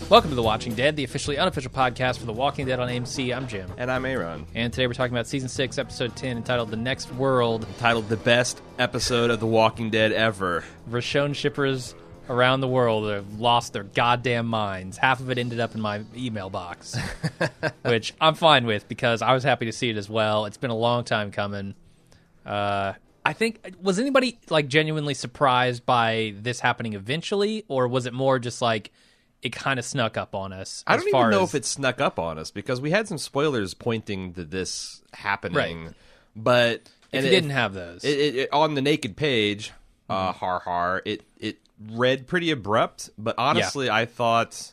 Welcome to The Watching Dead, the officially unofficial podcast for The Walking Dead on AMC. I'm Jim. And I'm Aaron. And today we're talking about Season 6, Episode 10, entitled The Next World. Titled the best episode of The Walking Dead ever. Rashon shippers around the world have lost their goddamn minds. Half of it ended up in my email box, which I'm fine with because I was happy to see it as well. It's been a long time coming. I think, was anybody like genuinely surprised by this happening eventually, or was it more just like it kind of snuck up on us? I don't even know if it snuck up on us because we had some spoilers pointing to this happening. Right. But if you didn't have those, it on the naked page, it read pretty abrupt. But honestly, I thought,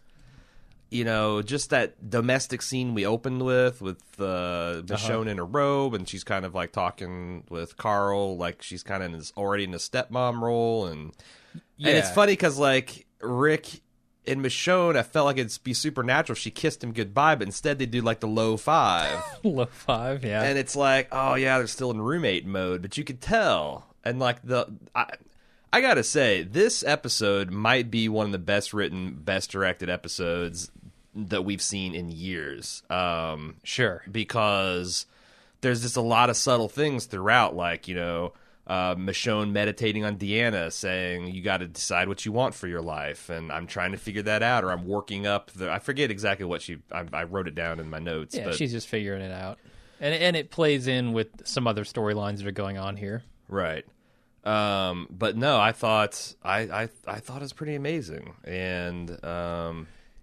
just that domestic scene we opened with Michonne in a robe, and she's kind of like talking with Carl, like she's kind of already in a stepmom role, and it's funny because like Rick and Michonne, I felt like it'd be supernatural if she kissed him goodbye, but instead they do like the low five. Low five, yeah. And it's like, oh yeah, they're still in roommate mode, but you could tell. And like I gotta say, this episode might be one of the best written, best directed episodes that we've seen in years. Sure. Because there's just a lot of subtle things throughout, like, Michonne meditating on Deanna, saying you got to decide what you want for your life, and I'm trying to figure that out, or I'm working up I forget exactly what I wrote it down in my notes. Yeah, but she's just figuring it out, and it plays in with some other storylines that are going on here. Right. But no, I thought I thought it was pretty amazing, and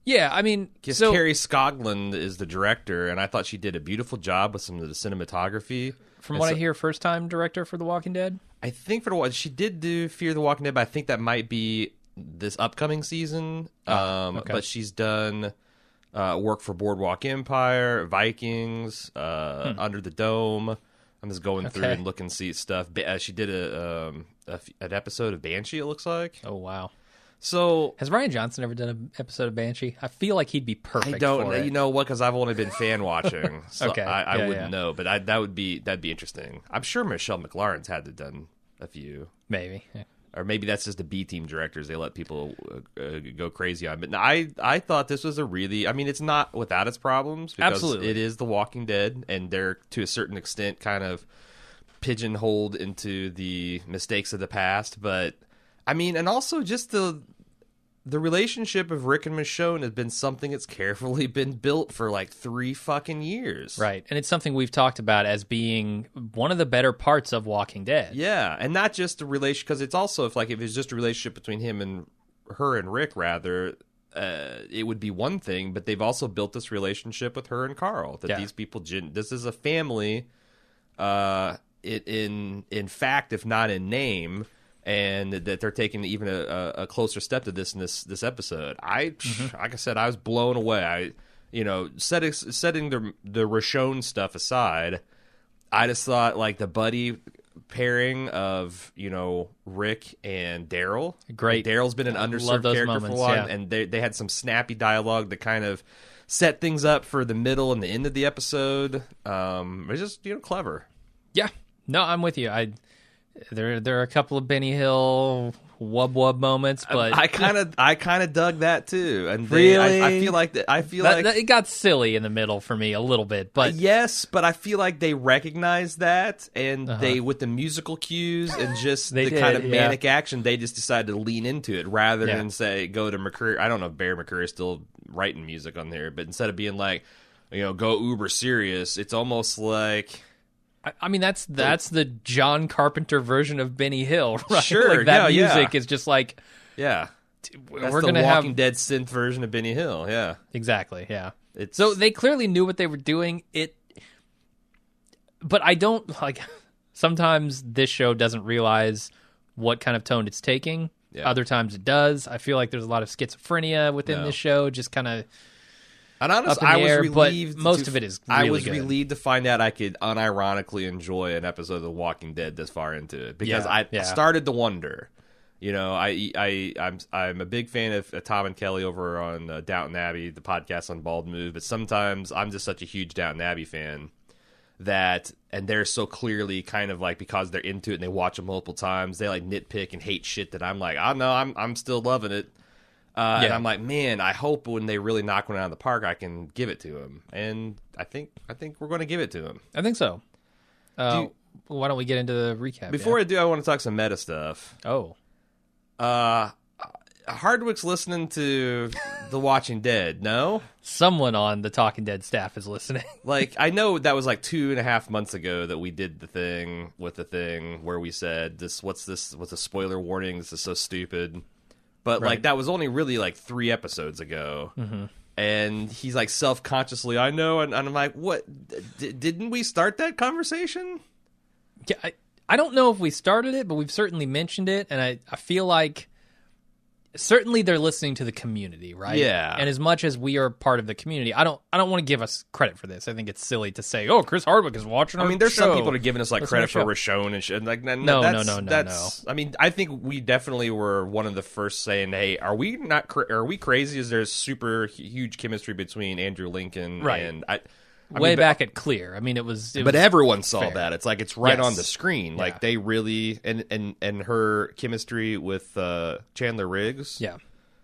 yeah, I mean, Carrie Scogland is the director, and I thought she did a beautiful job with some of the cinematography. From what I hear, first-time director for The Walking Dead? I think she did do Fear the Walking Dead, but I think that might be this upcoming season. Okay. But she's done work for Boardwalk Empire, Vikings, Under the Dome. I'm just going through and looking see stuff. She did an episode of Banshee, it looks like. Oh, wow. So has Ryan Johnson ever done an episode of Banshee? I feel like he'd be perfect. I don't for know. it. You know what? Because I've only been fan watching, so Okay. I wouldn't know. But that'd be interesting. I'm sure Michelle McLaurin's had to done a few, maybe, or maybe that's just the B team directors. They let people go crazy on. But no, I thought this was it's not without its problems because Absolutely. It is The Walking Dead, and they're to a certain extent kind of pigeonholed into the mistakes of the past, but. I mean, and also just the relationship of Rick and Michonne has been something that's carefully been built for like 3 fucking years. Right, and it's something we've talked about as being one of the better parts of Walking Dead. Yeah, and not just a relation, because it's also if it's just a relationship between her and Rick, rather, it would be one thing. But they've also built this relationship with her and Carl. That these people, this is a family. In fact, if not in name. And that they're taking even a closer step to this in this episode. Like I said, I was blown away. Setting the Rashon stuff aside, I just thought like the buddy pairing of Rick and Daryl. Great. Daryl's been an underserved character moments, for a while, yeah. and they had some snappy dialogue that kind of set things up for the middle and the end of the episode. It's just clever. Yeah, no, I'm with you. There are a couple of Benny Hill wub moments, but I kind of dug that too. And really, I feel like it got silly in the middle for me a little bit. But yes, but I feel like they recognized that, and they with the musical cues and just the kind of manic action, they just decided to lean into it rather than say go to McCreary. I don't know if Bear McCreary is still writing music on there, but instead of being like go uber serious, it's almost like. I mean, that's the John Carpenter version of Benny Hill, right? Sure, like that music is just like, that's we're the gonna Walking have Dead synth version of Benny Hill. Yeah, exactly. Yeah, so they clearly knew what they were doing. But I don't like. Sometimes this show doesn't realize what kind of tone it's taking. Yeah. Other times it does. I feel like there's a lot of schizophrenia within this show, just kind of. And honestly, I was relieved. Most of it is really I was good. relieved to find out I could unironically enjoy an episode of The Walking Dead this far into it because I started to wonder. I'm a big fan of Tom and Kelly over on Downton Abbey, the podcast on Bald Move. But sometimes I'm just such a huge Downton Abbey fan that, and they're so clearly kind of like, because they're into it and they watch it multiple times, they like nitpick and hate shit that I'm like, oh no, I'm still loving it. And I'm like, man, I hope when they really knock one out of the park, I can give it to them. And I think we're going to give it to them. I think so. Why don't we get into the recap? Before I do, I want to talk some meta stuff. Oh. Hardwick's listening to The Walking Dead, no? Someone on the Talking Dead staff is listening. Like, I know that was like 2.5 months ago that we did the thing where we said, what's a spoiler warning? This is so stupid. But, like, that was only really, like, 3 episodes ago. Mm-hmm. And he's, like, self-consciously, I know. And I'm like, what? Didn't we start that conversation? Yeah, I don't know if we started it, but we've certainly mentioned it. And I feel like certainly they're listening to the community, right? Yeah. And as much as we are part of the community, I don't want to give us credit for this. I think it's silly to say, "Oh, Chris Hardwick is watching our show." I mean, there's some people that are giving us like credit for Rashon and shit. Like, no. I mean, I think we definitely were one of the first saying, "Hey, are we crazy? Is there super huge chemistry between Andrew Lincoln and Way back at Clear. I mean, it was but everyone saw fair. that. It's like it's right on the screen. Yeah. Like they really and her chemistry with Chandler Riggs. Yeah,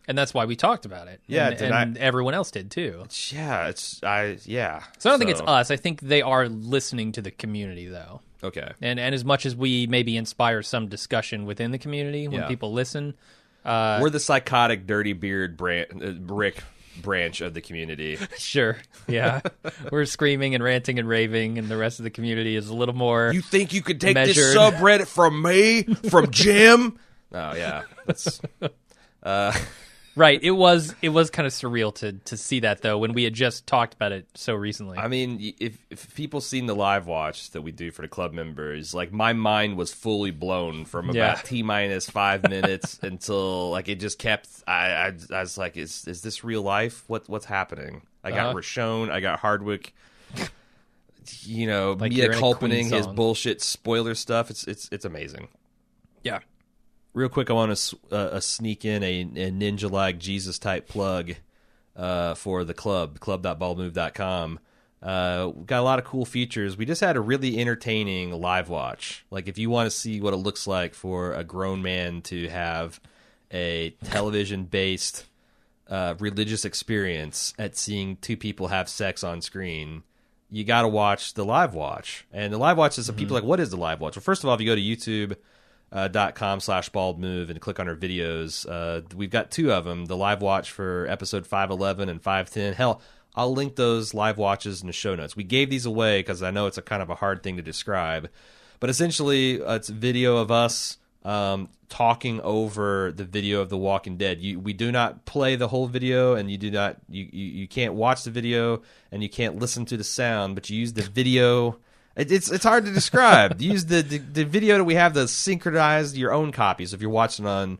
and that's why we talked about it. Yeah, and everyone else did too. Yeah, So I don't think it's us. I think they are listening to the community, though. Okay. And as much as we maybe inspire some discussion within the community when people listen, we're the psychotic, dirty beard Rick branch of the community. Sure. Yeah. We're screaming and ranting and raving, and the rest of the community is a little more You think you could take measured. this subreddit from me? From Jim? Oh, yeah. That's right. It was kind of surreal to see that, though, when we had just talked about it so recently. I mean, if people seen the live watch that we do for the club members, like my mind was fully blown from about T-minus 5 minutes until like it just kept. I was like, is this real life? What's happening? I got Rashon, I got Hardwick. You know, like Mia culpating his bullshit spoiler stuff. It's amazing. Yeah. Real quick, I want to sneak in a ninja-like Jesus-type plug for the club, club.baldmove.com. We've got a lot of cool features. We just had a really entertaining live watch. Like, if you want to see what it looks like for a grown man to have a television-based religious experience at seeing two people have sex on screen, you got to watch the live watch. And the live watch is some people are like, what is the live watch? Well, first of all, if you go to YouTube... .com/baldmove and click on our videos. We've got 2 of them, the live watch for episode 511 and 510. Hell, I'll link those live watches in the show notes. We gave these away because I know it's a kind of a hard thing to describe. But essentially, it's a video of us talking over the video of The Walking Dead. We do not play the whole video, and you can't watch the video, and you can't listen to the sound, but you use the video... It's hard to describe. Use the video that we have to synchronize your own copy. So if you're watching on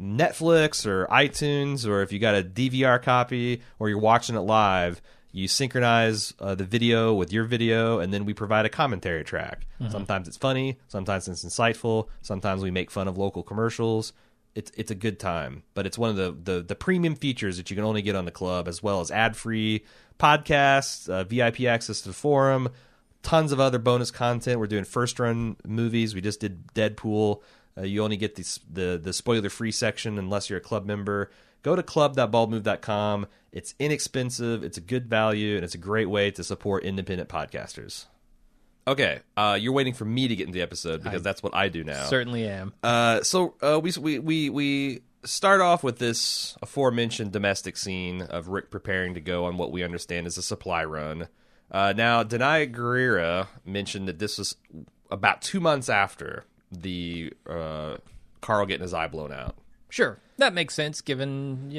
Netflix or iTunes, or if you got a DVR copy, or you're watching it live, you synchronize the video with your video, and then we provide a commentary track. Mm-hmm. Sometimes it's funny, sometimes it's insightful, sometimes we make fun of local commercials. It's a good time, but it's one of the premium features that you can only get on the club, as well as ad-free podcasts, VIP access to the forum, tons of other bonus content. We're doing first-run movies. We just did Deadpool. You only get the spoiler-free section unless you're a club member. Go to club.baldmove.com. It's inexpensive, it's a good value, and it's a great way to support independent podcasters. Okay, you're waiting for me to get into the episode because that's what I do now. Certainly am. So we start off with this aforementioned domestic scene of Rick preparing to go on what we understand is a supply run. Now, Denai Guerrera mentioned that this was about 2 months after the Carl getting his eye blown out. Sure, that makes sense given,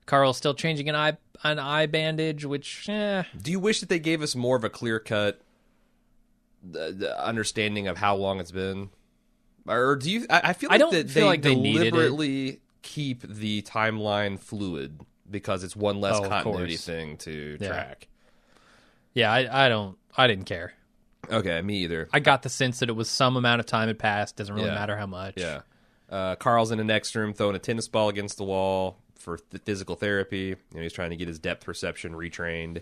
Carl's still changing an eye bandage, which, Do you wish that they gave us more of a clear-cut the understanding of how long it's been? Or do you... I feel like they deliberately keep the timeline fluid because it's one less continuity thing to track. Yeah, I didn't care. Okay, me either. I got the sense that it was some amount of time had passed. Doesn't really matter how much. Yeah. Carl's in the next room throwing a tennis ball against the wall for physical therapy. He's trying to get his depth perception retrained.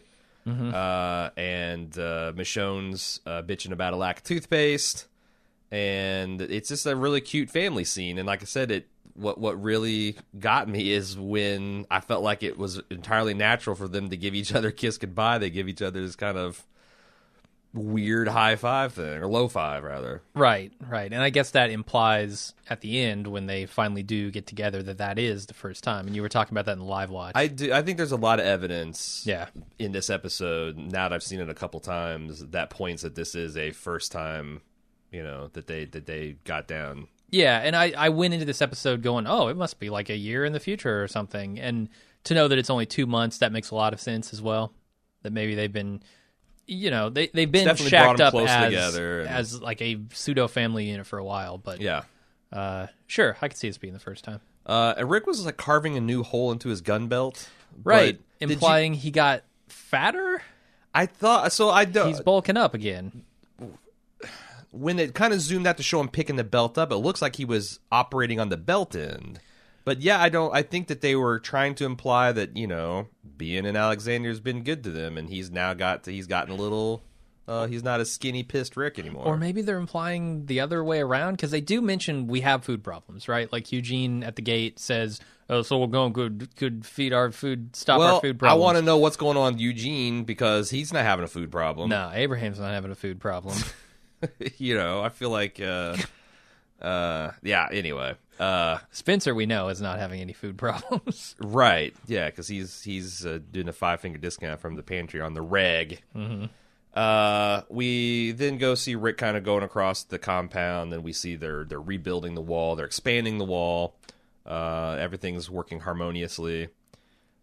and Michonne's bitching about a lack of toothpaste, and it's just a really cute family scene. And like I said, what really got me is when I felt like it was entirely natural for them to give each other a kiss goodbye. They give each other this kind of weird high five thing, or low five rather. Right. And I guess that implies at the end when they finally do get together that is the first time. And you were talking about that in the live watch. I think there's a lot of evidence Yeah. in this episode, now that I've seen it a couple times, that points that this is a first time, that they got down. Yeah, and I went into this episode going, oh, it must be like a year in the future or something. And to know that it's only 2 months, that makes a lot of sense as well. That maybe they've been, they've been shacked up as like a pseudo family unit for a while. But yeah, sure, I could see this being the first time. And Rick was like carving a new hole into his gun belt, right? Implying he got fatter. I thought so. He's bulking up again. When it kind of zoomed out to show him picking the belt up, it looks like he was operating on the belt end. But yeah, I think that they were trying to imply that, being in Alexandria's been good to them, and he's gotten a little, he's not a skinny, pissed Rick anymore. Or maybe they're implying the other way around, because they do mention we have food problems, right? Like Eugene at the gate says, oh, so we're going could feed our food, our food problems. I want to know what's going on with Eugene, because he's not having a food problem. No, Abraham's not having a food problem. I feel like, anyway. Spencer, we know, is not having any food problems. Right, yeah, because he's doing a 5-finger discount from the pantry on the reg. Mm-hmm. We then go see Rick kind of going across the compound, and we see they're rebuilding the wall, they're expanding the wall. Everything's working harmoniously.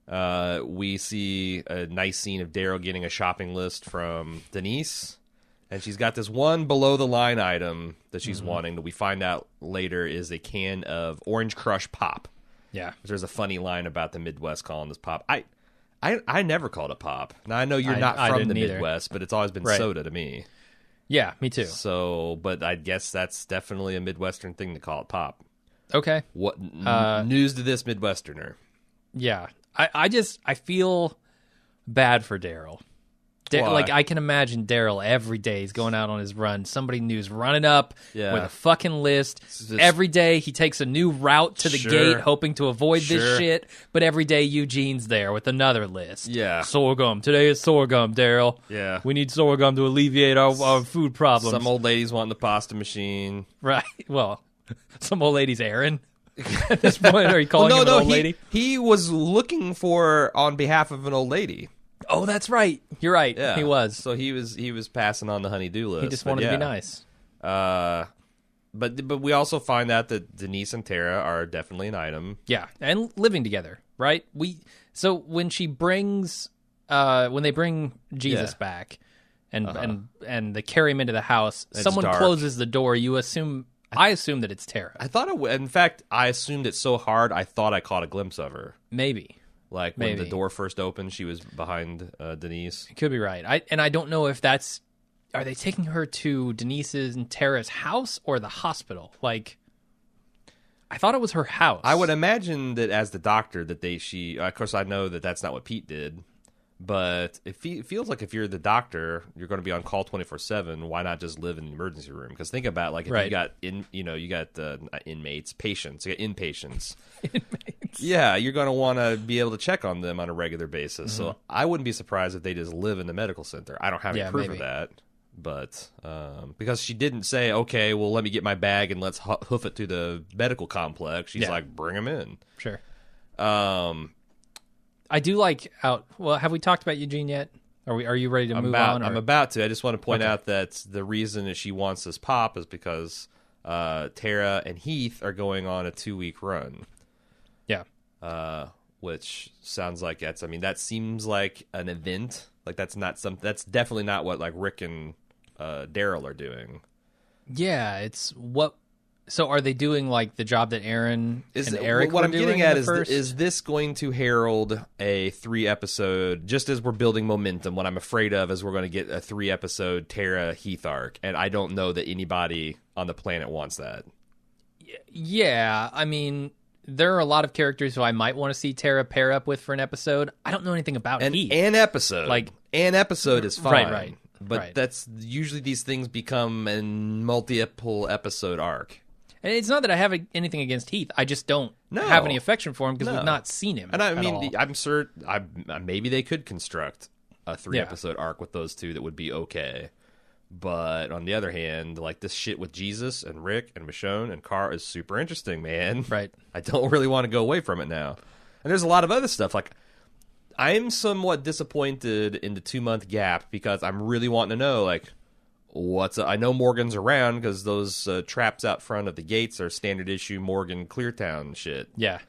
We see a nice scene of Daryl getting a shopping list from Denise. And she's got this one below-the-line item that she's wanting that we find out later is a can of Orange Crush Pop. Yeah. There's a funny line about the Midwest calling this pop. I never called it pop. Now, I know you're not from the Midwest, but it's always been soda to me. Yeah, me too. So, but I guess that's definitely a Midwestern thing to call it pop. Okay. What news to this Midwesterner? Yeah. I feel bad for Daryl. Like, I can imagine Daryl every day he's going out on his run. Somebody new's running up with a fucking list. Every day he takes a new route to the gate, hoping to avoid this shit. But every day Eugene's there with another list. Yeah. Sorghum. Today is sorghum, Daryl. Yeah. We need sorghum to alleviate our food problems. Some old lady's wanting the pasta machine. Right. Well, some old lady's Aaron. At this point, are you calling him an old lady? He was looking for on behalf of an old lady. Oh, that's right. You're right. Yeah. He was. So he was passing on the honey-do list. He just wanted to be nice. But we also find out that Denise and Tara are definitely an item. Yeah, and living together, right? So when she brings when they bring Jesus back and they carry him into the house, someone closes the door. I assume that it's Tara. I thought in fact, I assumed it so hard I thought I caught a glimpse of her. Maybe. Like when the door first opened, she was behind Denise. Could be right. I don't know if that's. Are they taking her to Denise's and Tara's house or the hospital? Like, I thought it was her house. I would imagine that as the doctor that she. Of course, I know that that's not what Pete did, but it feels like if you're the doctor, you're going to be on call 24/7. Why not just live in the emergency room? Because think about like if you got inmates, patients, you got inpatients. Yeah, you're going to want to be able to check on them on a regular basis. Mm-hmm. So I wouldn't be surprised if they just live in the medical center. I don't have any proof of that. But because she didn't say, okay, well, let me get my bag and let's hoof it to the medical complex. She's like, bring them in. Sure. I do like well, have we talked about Eugene yet? Are you ready to move on? I'm about to. I just want to point out that the reason that she wants this pop is because Tara and Heath are going on a 2-week run. Yeah. Which sounds like that seems like an event. Like that's definitely not what like Rick and Daryl are doing. Yeah, it's what. So are they doing like the job that Aaron and Eric what were I'm doing getting at is this going to herald a 3-episode, just as we're building momentum, what I'm afraid of is we're going to get a 3-episode Tara Heath arc, and I don't know that anybody on the planet wants that. Yeah, I mean, there are a lot of characters who I might want to see Tara pair up with for an episode. I don't know anything about Heath. An episode. Like an episode is fine. Right. But that's usually these things become a multiple episode arc. And it's not that I have anything against Heath. I just don't have any affection for him because we've not seen him. And I at mean, all. I'm sure maybe they could construct a 3-episode arc with those two that would be okay. But on the other hand, like this shit with Jesus and Rick and Michonne and Carl is super interesting, man. Right. I don't really want to go away from it now. And there's a lot of other stuff. Like, I'm somewhat disappointed in the 2-month gap because I'm really wanting to know, like, I know Morgan's around because those traps out front of the gates are standard issue Morgan Cleartown shit. Yeah.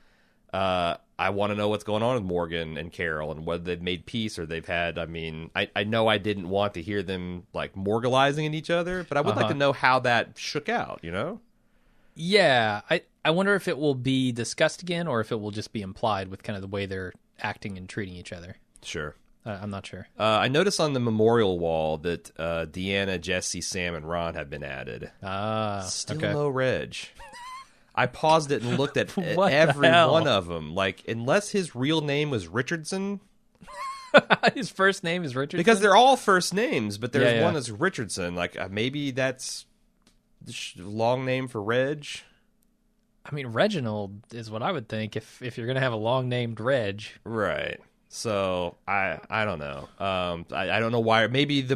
I want to know what's going on with Morgan and Carol and whether they've made peace or they've had. I mean, I know I didn't want to hear them like morgalizing at each other, but I would like to know how that shook out. You know? Yeah. I wonder if it will be discussed again or if it will just be implied with kind of the way they're acting and treating each other. Sure. I'm not sure. I noticed on the memorial wall that Deanna, Jesse, Sam, and Ron have been added. Still no Reg. I paused it and looked at every one of them. Like, unless his real name was Richardson. His first name is Richardson? Because they're all first names, but there's one that's Richardson. Like, maybe that's the long name for Reg. I mean, Reginald is what I would think if you're going to have a long-named Reg. Right. So I don't know. I don't know why. Maybe the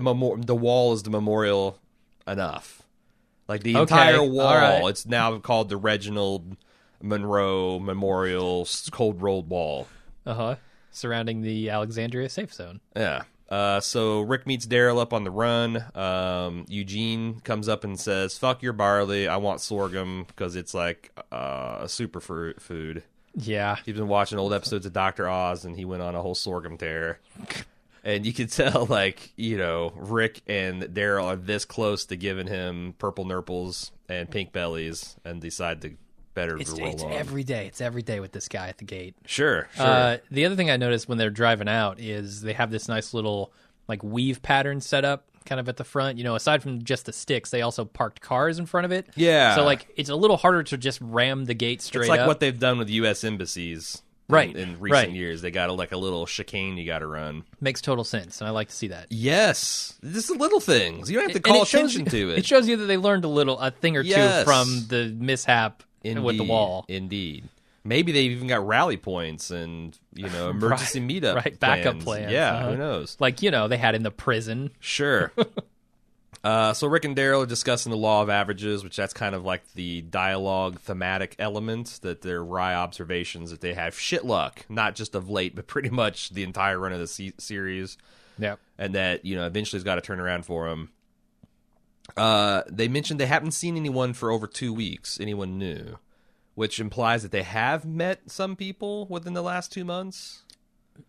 wall is the memorial enough. Like the entire wall, it's now called the Reginald Monroe Memorial Cold Rolled Wall. Surrounding the Alexandria safe zone. Yeah. So Rick meets Daryl up on the run. Eugene comes up and says, "Fuck your barley. I want sorghum because it's like a superfood." Yeah. He's been watching old episodes of Dr. Oz, and he went on a whole sorghum tear. And you could tell, like, you know, Rick and Daryl are this close to giving him purple nurples and pink bellies and decide to roll on. It's every day. It's every day with this guy at the gate. Sure. The other thing I noticed when they're driving out is they have this nice little, like, weave pattern set up kind of at the front. You know, aside from just the sticks, they also parked cars in front of it. Yeah. So, like, it's a little harder to just ram the gate straight up. It's like what they've done with U.S. embassies in recent years. They got a little chicane you got to run. Makes total sense, and I like to see that. Yes. This is little things. You don't have to call attention to it. It shows you that they learned a thing or two from the mishap with the wall. Indeed. Maybe they've even got rally points and, you know, emergency meetup backup plans. Yeah, who knows? Like, you know, they had in the prison. Sure. So Rick and Daryl are discussing the law of averages, which that's kind of like the dialogue thematic element, that they're wry observations that they have shit luck, not just of late, but pretty much the entire run of the series. Yeah. And that, you know, eventually it's got to turn around for them. They mentioned they haven't seen anyone for over 2 weeks, anyone new, which implies that they have met some people within the last 2 months.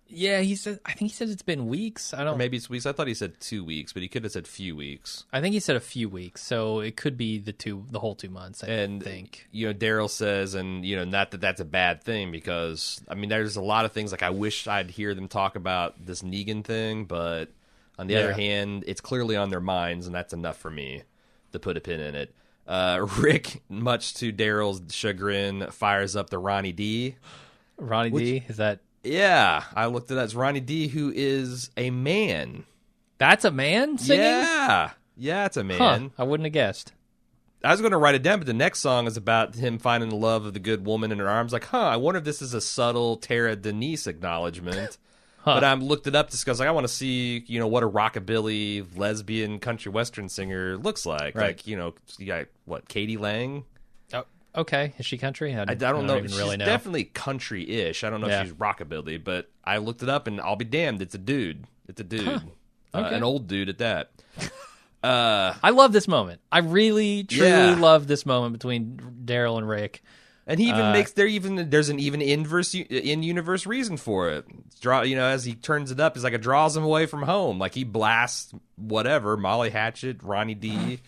Yeah, I think he said it's been weeks. Or maybe it's weeks. I thought he said 2 weeks, but he could have said few weeks. I think he said a few weeks, so it could be the whole 2 months, I think. You know, Daryl says, and, you know, not that that's a bad thing, because, I mean, there's a lot of things, like, I wish I'd hear them talk about this Negan thing, but on the other hand, it's clearly on their minds, and that's enough for me to put a pin in it. Rick, much to Daryl's chagrin, fires up the Ronnie D. Ronnie D? Is that... Yeah, I looked it up. It's Ronnie D, who is a man. That's a man singing? Yeah, it's a man. I wouldn't have guessed. I was going to write it down, but the next song is about him finding the love of the good woman in her arms. Like, I wonder if this is a subtle Tara Denise acknowledgement. But I looked it up just because I want to see, you know, what a rockabilly lesbian country western singer looks like. Right. Like, you know, you got, what, Katie Lang? Okay, is she country? I don't know. Even She's really know. Definitely country-ish. I don't know if she's rockabilly, but I looked it up, and I'll be damned, it's a dude. It's a dude. Okay. An old dude at that. I love this moment. I really, truly love this moment between Daryl and Rick. And he even makes there's an even in-universe reason for it. You know, as he turns it up, it's like it draws him away from home. Like he blasts whatever, Molly Hatchet, Ronnie D,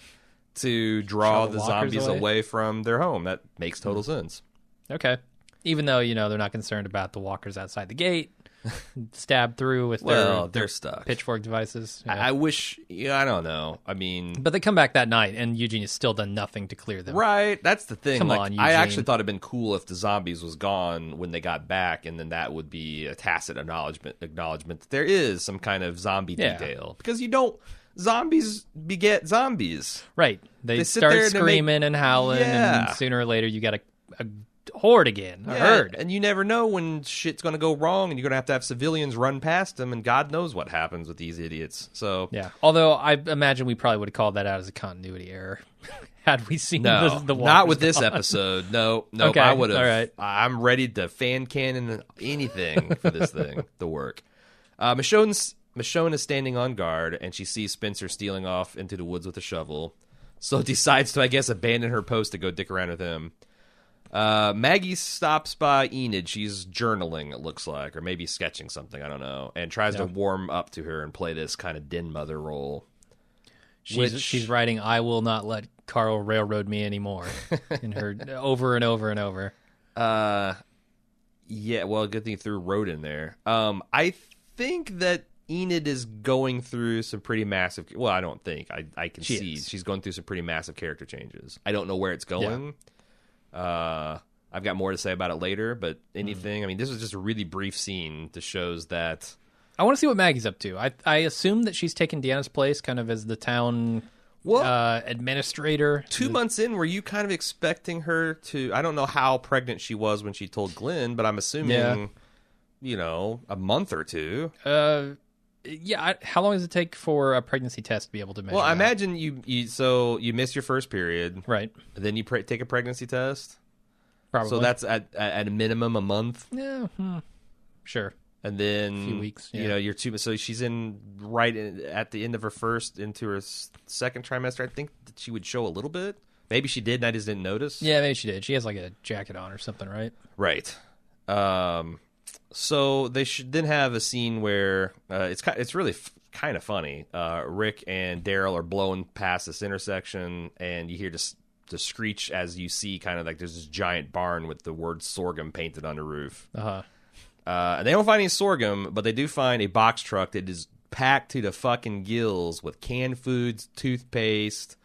to draw the zombies away from their home. That makes total sense. Okay. Even though, you know, they're not concerned about the walkers outside the gate. stabbed through with they're stuck. pitchfork devices. Yeah. I wish, I don't know. I mean... But they come back that night, and Eugene has still done nothing to clear them. Right, that's the thing. Come on, Eugene. I actually thought it'd been cool if the zombies was gone when they got back, and then that would be a tacit acknowledgement that there is some kind of zombie detail. Because zombies beget zombies. Right. They start screaming and howling, and sooner or later you got a horde again, a herd. And you never know when shit's going to go wrong, and you're going to have civilians run past them, and God knows what happens with these idiots. So yeah. Although I imagine we probably would have called that out as a continuity error had we seen the not with this episode. No, okay. I would have. All right. I'm ready to fan cannon anything for this thing to work. Michonne is standing on guard, and she sees Spencer stealing off into the woods with a shovel, so decides to, I guess, abandon her post to go dick around with him. Maggie stops by Enid. She's journaling, it looks like, or maybe sketching something, I don't know, and tries to warm up to her and play this kind of den mother role. She's writing, "I will not let Carl railroad me anymore," in her over and over and over. Yeah, well, good thing you threw road in there. I think that Enid is going through some pretty massive... Well, I don't think. I can see she's going through some pretty massive character changes. I don't know where it's going. Yeah. I've got more to say about it later, but anything... I mean, this was just a really brief scene that shows that... I want to see what Maggie's up to. I assume that she's taken Deanna's place kind of as the town administrator. 2 months in, were you kind of expecting her to... I don't know how pregnant she was when she told Glenn, but I'm assuming, a month or two. Yeah, how long does it take for a pregnancy test to be able to measure? Well, I imagine you miss your first period, right? Then you take a pregnancy test. Probably. So that's at a minimum a month. Yeah, sure. And then a few weeks. Yeah. You're so she's at the end of her first into her second trimester. I think that she would show a little bit. Maybe she did, and I just didn't notice. Yeah, maybe she did. She has like a jacket on or something, right? Right. So they should then have a scene where it's really kind of funny. Rick and Daryl are blowing past this intersection, and you hear just the screech as you see kind of like there's this giant barn with the word sorghum painted on the roof. And they don't find any sorghum, but they do find a box truck that is packed to the fucking gills with canned foods, toothpaste.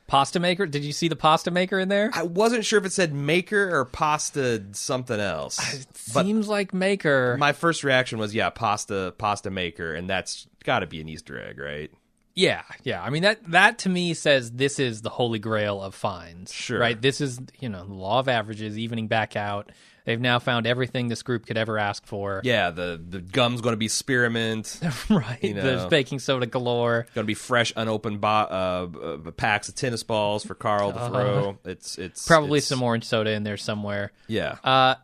Pasta maker? Did you see the pasta maker in there? I wasn't sure if it said maker or pasta something else. It seems like maker. My first reaction was, pasta maker, and that's got to be an Easter egg, right? Yeah. I mean, that to me says this is the holy grail of finds. Sure. Right? This is, the law of averages, evening back out. They've now found everything this group could ever ask for. Yeah, the gum's going to be spearmint. Right. There's baking soda galore. Going to be fresh, unopened packs of tennis balls for Carl to throw. It's probably some orange soda in there somewhere. Yeah.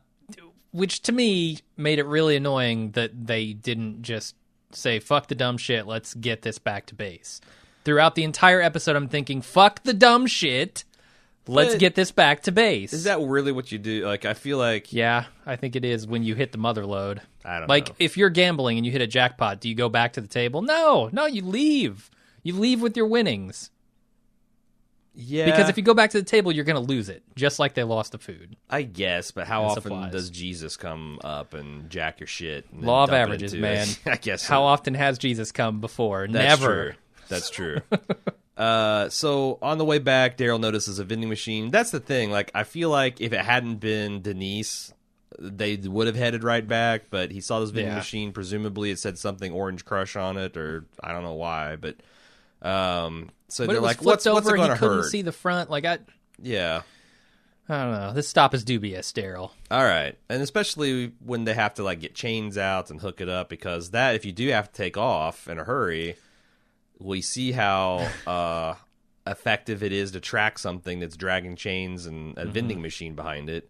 Which to me made it really annoying that they didn't just say, fuck the dumb shit, let's get this back to base. Throughout the entire episode, I'm thinking, fuck the dumb shit. Let's get this back to base. Is that really what you do? Like, I feel like... Yeah, I think it is when you hit the mother load. I don't know. Like, if you're gambling and you hit a jackpot, do you go back to the table? No, you leave. You leave with your winnings. Yeah. Because if you go back to the table, you're going to lose it, just like they lost the food. I guess, but how often does Jesus come up and jack your shit? And Law of averages, man. I guess so. How often has Jesus come before? That's Never. True. That's true. So on the way back, Daryl notices a vending machine. That's the thing. Like, I feel like if it hadn't been Denise, they would have headed right back. But he saw this vending machine. Presumably, it said something Orange Crush on it, or I don't know why. But they're like, "What's it going to hurt?" Couldn't see the front. Yeah. I don't know. This stop is dubious, Daryl. All right, and especially when they have to get chains out and hook it up, because that if you do have to take off in a hurry. We see how effective it is to track something that's dragging chains and a vending machine behind it.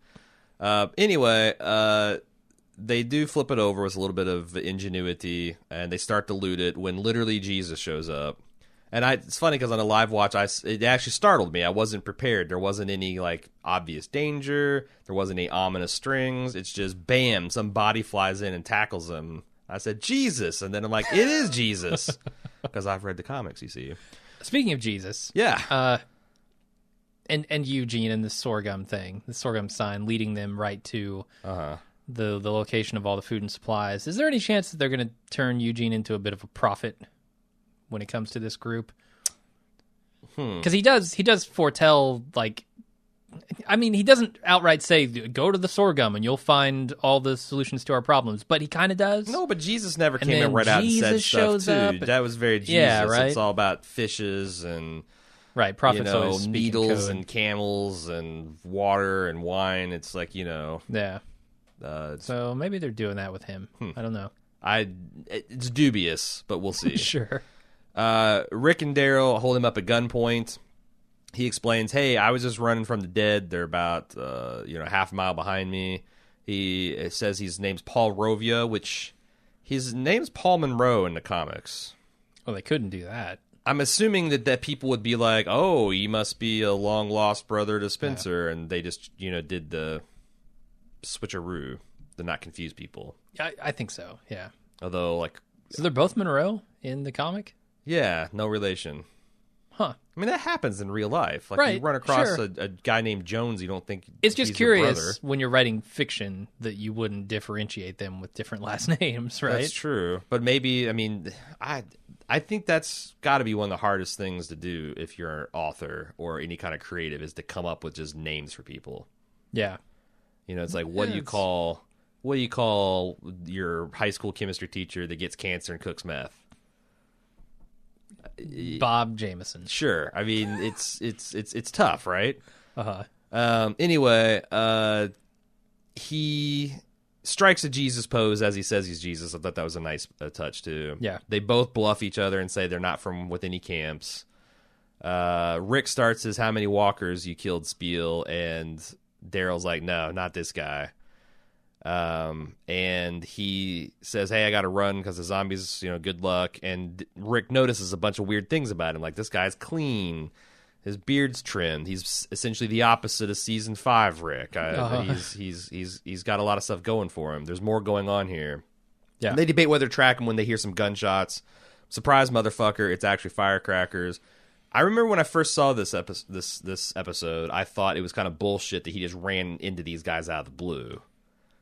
Anyway, they do flip it over with a little bit of ingenuity, and they start to loot it when literally Jesus shows up. And it's funny because on a live watch, it actually startled me. I wasn't prepared. There wasn't any obvious danger. There wasn't any ominous strings. It's just bam, some body flies in and tackles him. I said, Jesus. And then I'm like, it is Jesus. Because I've read the comics, you see. Speaking of Jesus. Yeah. And Eugene and the sorghum thing, the sorghum sign leading them right to the location of all the food and supplies. Is there any chance that they're going to turn Eugene into a bit of a prophet when it comes to this group? Because he does foretell, like, I mean, he doesn't outright say, go to the sorghum and you'll find all the solutions to our problems, but he kind of does. No, but Jesus never came in right out and said stuff, too. That was very Jesus. Yeah, right? It's all about fishes and... Right, prophets always speak needles in and camels and water and wine. It's like, Yeah. So maybe they're doing that with him. I don't know. It's dubious, but we'll see. Sure. Rick and Daryl hold him up at gunpoint. He explains, hey, I was just running from the dead. They're about, half a mile behind me. He says his name's Paul Rovia, which his name's Paul Monroe in the comics. Well, they couldn't do that. I'm assuming that people would be like, oh, he must be a long-lost brother to Spencer, and they just, did the switcheroo to not confuse people. I think so, yeah. Although, So they're both Monroe in the comic? Yeah, no relation. Huh. I mean, that happens in real life. Right, you run across sure. a guy named Jones, you don't think it's just he's your brother. curious when you're writing fiction that you wouldn't differentiate them with different last names, right? That's true. But maybe, I think that's got to be one of the hardest things to do if you're an author or any kind of creative is to come up with just names for people. Yeah. It's like, what do you call your high school chemistry teacher that gets cancer and cooks meth? Bob Jameson. Sure. I mean, it's tough, right? Uh-huh. Anyway, he strikes a Jesus pose as he says he's Jesus. I thought that was a nice touch, too. Yeah. They both bluff each other and say they're not from with any camps. Rick starts his how many walkers you killed spiel, and Daryl's like, no, not this guy. And he says, hey, I got to run because the zombies, good luck. And Rick notices a bunch of weird things about him. Like, this guy's clean. His beard's trimmed. He's essentially the opposite of season 5 Rick. He's got a lot of stuff going for him. There's more going on here. Yeah. And they debate whether to track him when they hear some gunshots. Surprise, motherfucker. It's actually firecrackers. I remember when I first saw this episode, I thought it was kind of bullshit that he just ran into these guys out of the blue.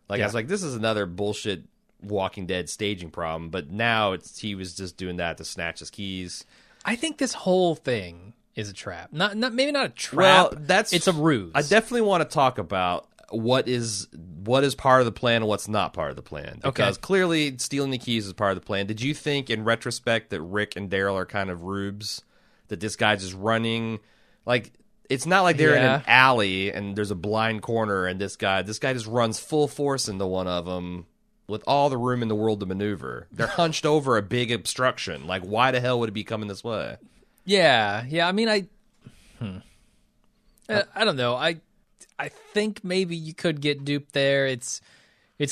I was like, this is another bullshit Walking Dead staging problem. But now he was just doing that to snatch his keys. I think this whole thing is a trap. Maybe not a trap. Well, it's a ruse. I definitely want to talk about what is part of the plan and what's not part of the plan. Because clearly stealing the keys is part of the plan. Did you think in retrospect that Rick and Daryl are kind of rubes? That this guy's just running it's not like they're in an alley and there's a blind corner and this guy just runs full force into one of them with all the room in the world to maneuver. They're hunched over a big obstruction. Like, why the hell would it be coming this way? Yeah. I mean, I don't know. I think maybe you could get duped there. It's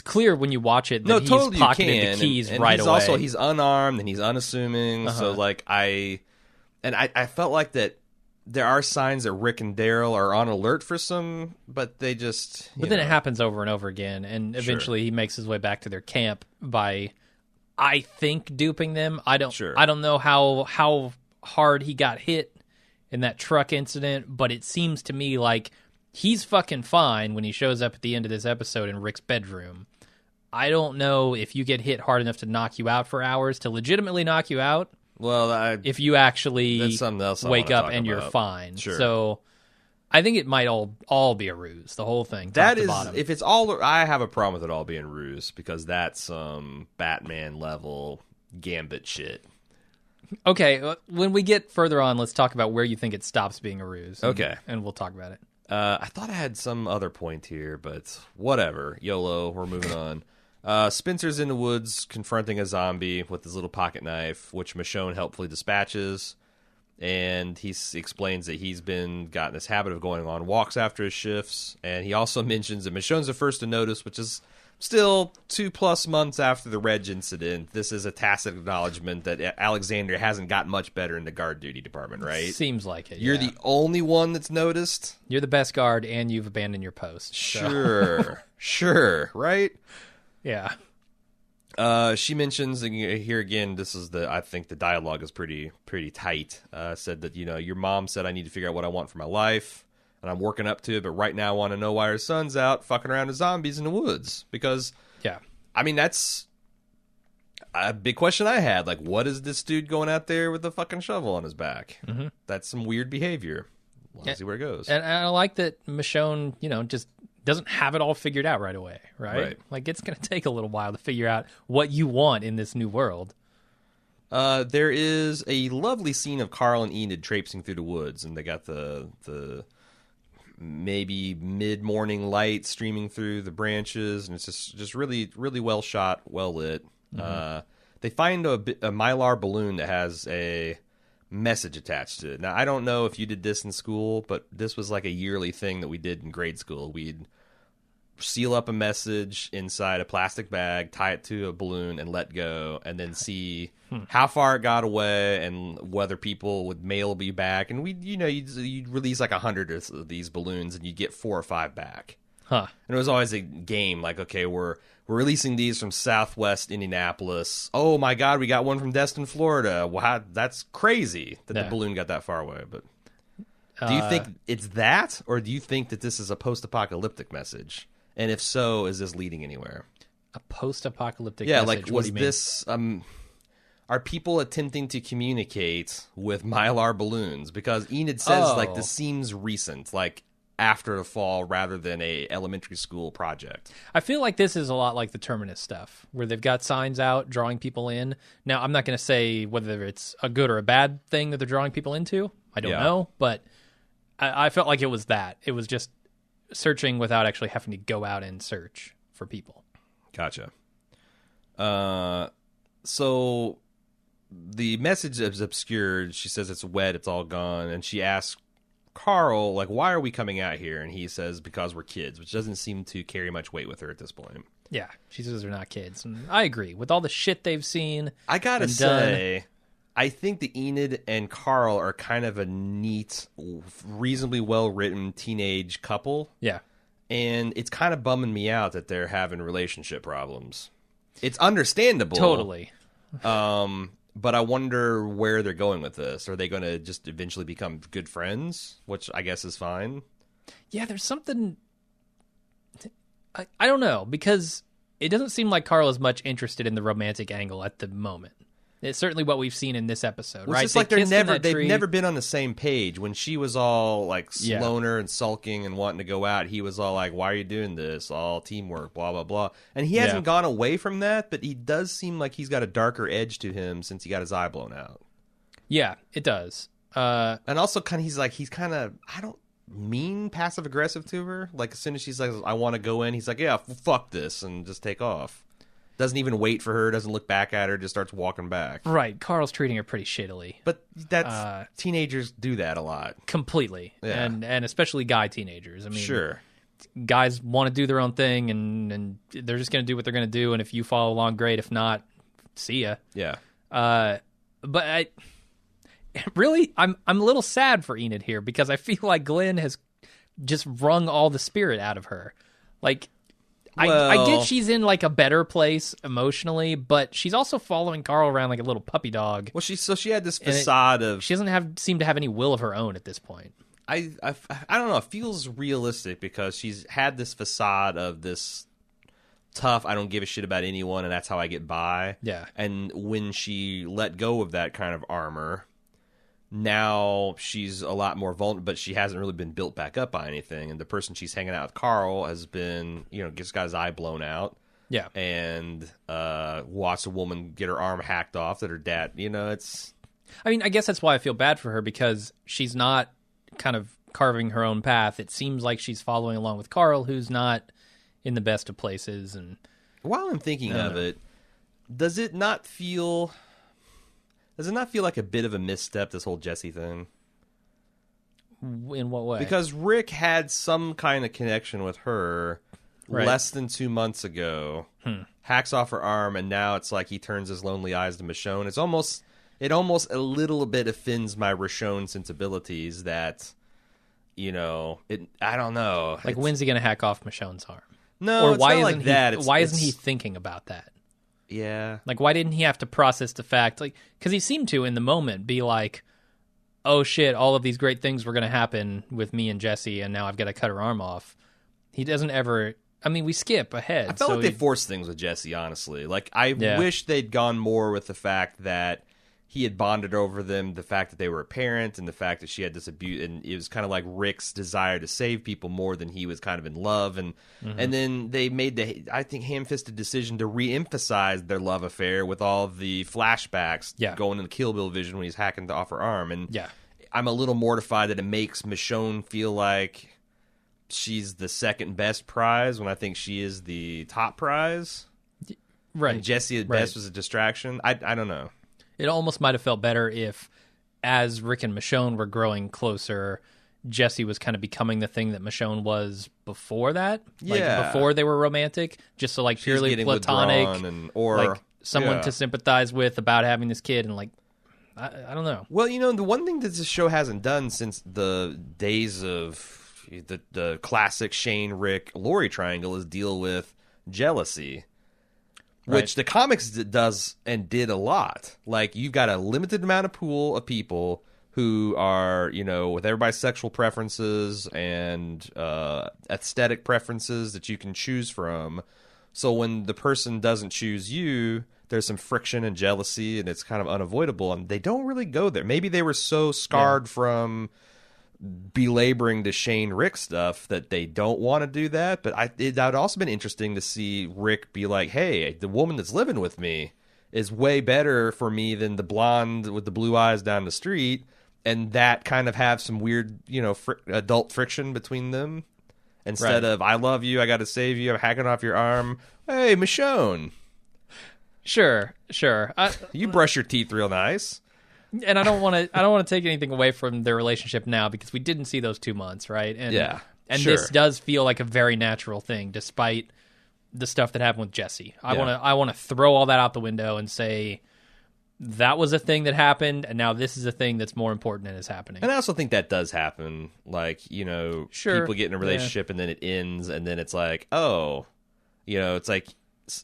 clear when you watch it that he's pocketed the keys and right away. He's unarmed and he's unassuming. So I felt like that there are signs that Rick and Daryl are on alert for some, but they just... But then it happens over and over again, and eventually he makes his way back to their camp by, I think, duping them. I don't know how hard he got hit in that truck incident, but it seems to me like he's fucking fine when he shows up at the end of this episode in Rick's bedroom. I don't know if you get hit hard enough to knock you out for hours, to legitimately knock you out. Well, if you actually that's something else wake up and you're fine. Sure. So I think it might all be a ruse, the whole thing. That is, if it's all, I have a problem with it all being ruse because that's some Batman level Gambit shit. Okay, when we get further on, let's talk about where you think it stops being a ruse. Okay. And we'll talk about it. I thought I had some other point here, but whatever. YOLO, we're moving on. Spencer's in the woods confronting a zombie with his little pocket knife, which Michonne helpfully dispatches. And he explains that he's gotten this habit of going on walks after his shifts. And he also mentions that Michonne's the first to notice, which is still 2+ months after the Reg incident. This is a tacit acknowledgement that Alexandria hasn't gotten much better in the guard duty department, right? Seems like it. You're the only one that's noticed? You're the best guard, and you've abandoned your post. Sure. Sure, right? Yeah. She mentions, and here again, I think the dialogue is pretty tight. Said that, your mom said I need to figure out what I want for my life. and I'm working up to it, but right now I want to know why her son's out fucking around with zombies in the woods. Because, Yeah. I mean, that's a big question I had. Like, what is this dude going out there with a fucking shovel on his back? Mm-hmm. That's some weird behavior. We'll see where it goes. And I like that Michonne, just doesn't have it all figured out right away, right? Like, it's going to take a little while to figure out what you want in this new world. There is a lovely scene of Carl and Enid traipsing through the woods, and they got the maybe mid-morning light streaming through the branches, and it's just really, really well shot, well lit. Mm-hmm. They find a Mylar balloon that has a message attached to it. Now, I don't know if you did this in school, but this was like a yearly thing that we did in grade school. We'd seal up a message inside a plastic bag, tie it to a balloon, and let go, and then see how far it got away and whether people would mail me back. And you'd release like 100 of these balloons, and you'd get 4 or 5 back. Huh. And it was always a game like, okay, we're releasing these from Southwest Indianapolis. Oh my God, we got one from Destin, Florida. Wow, that's crazy that the balloon got that far away. But do you think it's that, or do you think that this is a post-apocalyptic message? And if so, is this leading anywhere? A post-apocalyptic message? Like, was this... are people attempting to communicate with Mylar balloons? Because Enid says, like, this seems recent, like, after the fall, rather than a elementary school project. I feel like this is a lot like the Terminus stuff, where they've got signs out drawing people in. Now, I'm not going to say whether it's a good or a bad thing that they're drawing people into. I don't know, but I felt like it was that. It was just searching without actually having to go out and search for people. Gotcha. So the message is obscured. She says it's wet, it's all gone, and she asks Carl, like, why are we coming out here? And he says, because we're kids, which doesn't seem to carry much weight with her at this point. Yeah, she says they're not kids. And I agree. With all the shit they've seen, I gotta say, I think that Enid and Carl are kind of a neat, reasonably well-written teenage couple. Yeah. And it's kind of bumming me out that they're having relationship problems. It's understandable. Totally. But I wonder where they're going with this. Are they going to just eventually become good friends, which I guess is fine? Yeah, there's something... I don't know, because it doesn't seem like Carl is much interested in the romantic angle at the moment. It's certainly what we've seen in this episode, right? It's just like they've never been on the same page. When she was all like sloner and sulking and wanting to go out, he was all like, why are you doing this? All teamwork, blah, blah, blah. And he hasn't gone away from that, but he does seem like he's got a darker edge to him since he got his eye blown out. Yeah, it does. And also he's kind of, I don't mean passive aggressive to her. Like as soon as she's like, I want to go in, he's like, yeah, fuck this, and just take off. Doesn't even wait for her, doesn't look back at her, just starts walking back. Right. Carl's treating her pretty shittily. But that's teenagers do that a lot. Completely. Yeah. And especially guy teenagers. I mean, sure. Guys want to do their own thing, and they're just going to do what they're going to do, and if you follow along, great. If not, see ya. Yeah. But I'm a little sad for Enid here, because I feel like Glenn has just wrung all the spirit out of her. Like... I get she's in like a better place emotionally, but she's also following Carl around like a little puppy dog. Well, she had this facade of... She doesn't seem to have any will of her own at this point. I don't know. It feels realistic because she's had this facade of this tough, I don't give a shit about anyone, and that's how I get by. Yeah. And when she let go of that kind of armor... Now she's a lot more vulnerable, but she hasn't really been built back up by anything. And the person she's hanging out with, Carl, has been, just got his eye blown out. Yeah. And watched a woman get her arm hacked off that her dad, it's... I mean, I guess that's why I feel bad for her, because she's not kind of carving her own path. It seems like she's following along with Carl, who's not in the best of places. And while I'm thinking of it, does it not feel like a bit of a misstep, this whole Jesse thing? In what way? Because Rick had some kind of connection with her less than 2 months ago, hacks off her arm, and now it's like he turns his lonely eyes to Michonne. It almost a little bit offends my Michonne sensibilities that, I don't know. Like, when's he going to hack off Michonne's arm? No, or why it's not isn't like that. Why isn't he thinking about that? Yeah. Like, why didn't he have to process the fact? Like, because he seemed to, in the moment, be like, oh shit, all of these great things were going to happen with me and Jesse, and now I've got to cut her arm off. He doesn't ever. I mean, we skip ahead. I felt like they forced things with Jesse, honestly. Like, I wish they'd gone more with the fact that he had bonded over them, the fact that they were a parent, and the fact that she had this abuse, and it was kind of like Rick's desire to save people more than he was kind of in love, and then they made the, I think, ham-fisted decision to re-emphasize their love affair with all the flashbacks going in the Kill Bill vision when he's hacking off her arm, and I'm a little mortified that it makes Michonne feel like she's the second best prize when I think she is the top prize. Right. And Jesse at best was a distraction. I don't know. It almost might have felt better if, as Rick and Michonne were growing closer, Jesse was kind of becoming the thing that Michonne was before that. Like, before they were romantic. Just so, like, purely platonic. Or like, someone to sympathize with about having this kid. And, like, I don't know. Well, you know, the one thing that this show hasn't done since the days of the classic Shane, Rick, Lori triangle is deal with jealousy. Which the comics does and did a lot. Like, you've got a limited amount of pool of people who are, you know, with everybody's sexual preferences and aesthetic preferences that you can choose from. So when the person doesn't choose you, there's some friction and jealousy, and it's kind of unavoidable. And they don't really go there. Maybe they were so scarred from belaboring the Shane Rick stuff that they don't want to do that, but that would also been interesting to see Rick be like, hey, the woman that's living with me is way better for me than the blonde with the blue eyes down the street, and that kind of have some weird, you know, adult friction between them instead of I love you, I got to save you, I'm hacking off your arm, hey Michonne, sure you brush your teeth real nice. And I don't want to take anything away from their relationship now because we didn't see those 2 months, right? And this does feel like a very natural thing, despite the stuff that happened with Jesse. I want to throw all that out the window and say that was a thing that happened, and now this is a thing that's more important and is happening. And I also think that does happen. Like, you know, people get in a relationship and then it ends, and then it's like, oh, you know, it's like.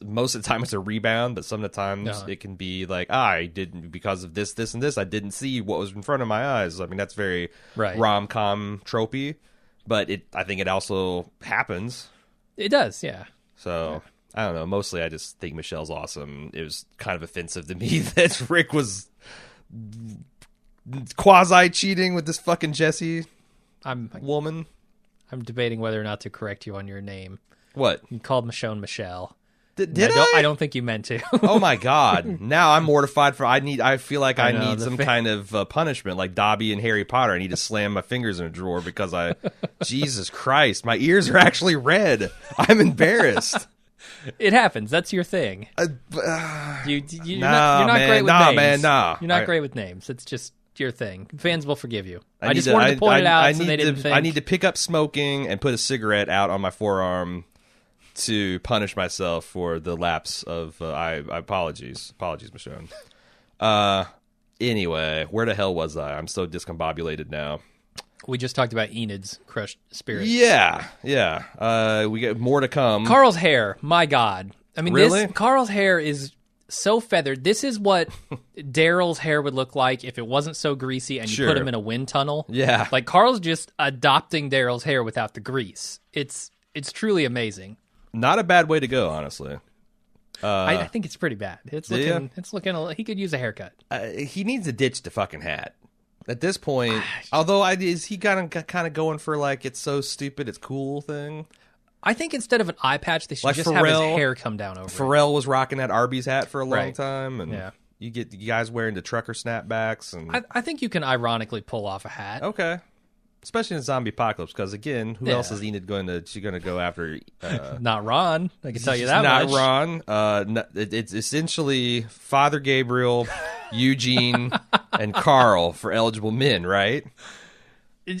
Most of the time it's a rebound, but some of the times it can be like, I didn't, because of this, this, and this, I didn't see what was in front of my eyes. I mean, that's very rom-com tropey, but I think it also happens. It does, yeah. So, I don't know. Mostly I just think Michelle's awesome. It was kind of offensive to me that Rick was quasi-cheating with this fucking Jesse woman. I'm debating whether or not to correct you on your name. What? You called Michonne Michelle. Did I? I don't think you meant to. Oh my god! Now I'm mortified for. I feel like I need some kind of punishment, like Dobby and Harry Potter. I need to slam my fingers in a drawer because Jesus Christ, my ears are actually red. I'm embarrassed. It happens. That's your thing. You're not great with names. You're not great with names. It's just your thing. Fans will forgive you. I just wanted to point it out so they didn't think. I need to pick up smoking and put a cigarette out on my forearm to punish myself for the lapse of apologies, Michonne. Anyway, where the hell was I? I'm so discombobulated now. We just talked about Enid's crushed spirit. Yeah. We got more to come. Carl's hair, my God. I mean, really? Carl's hair is so feathered. This is what Daryl's hair would look like if it wasn't so greasy and you put him in a wind tunnel. Yeah. Like, Carl's just adopting Daryl's hair without the grease. It's truly amazing. Not a bad way to go, honestly. I think it's pretty bad. It's looking. He could use a haircut. He needs to ditch the fucking hat at this point. Although, is he kind of going for like it's so stupid, it's cool thing? I think instead of an eye patch, they should just have his hair come down over. Pharrell was rocking that Arby's hat for a long time, and you get you guys wearing the trucker snapbacks. And I think you can ironically pull off a hat. Okay. Especially in zombie apocalypse, because again, who else is Enid going to go after? Not Ron. I can tell you that not much. Ron. It's essentially Father Gabriel, Eugene, and Carl for eligible men, right?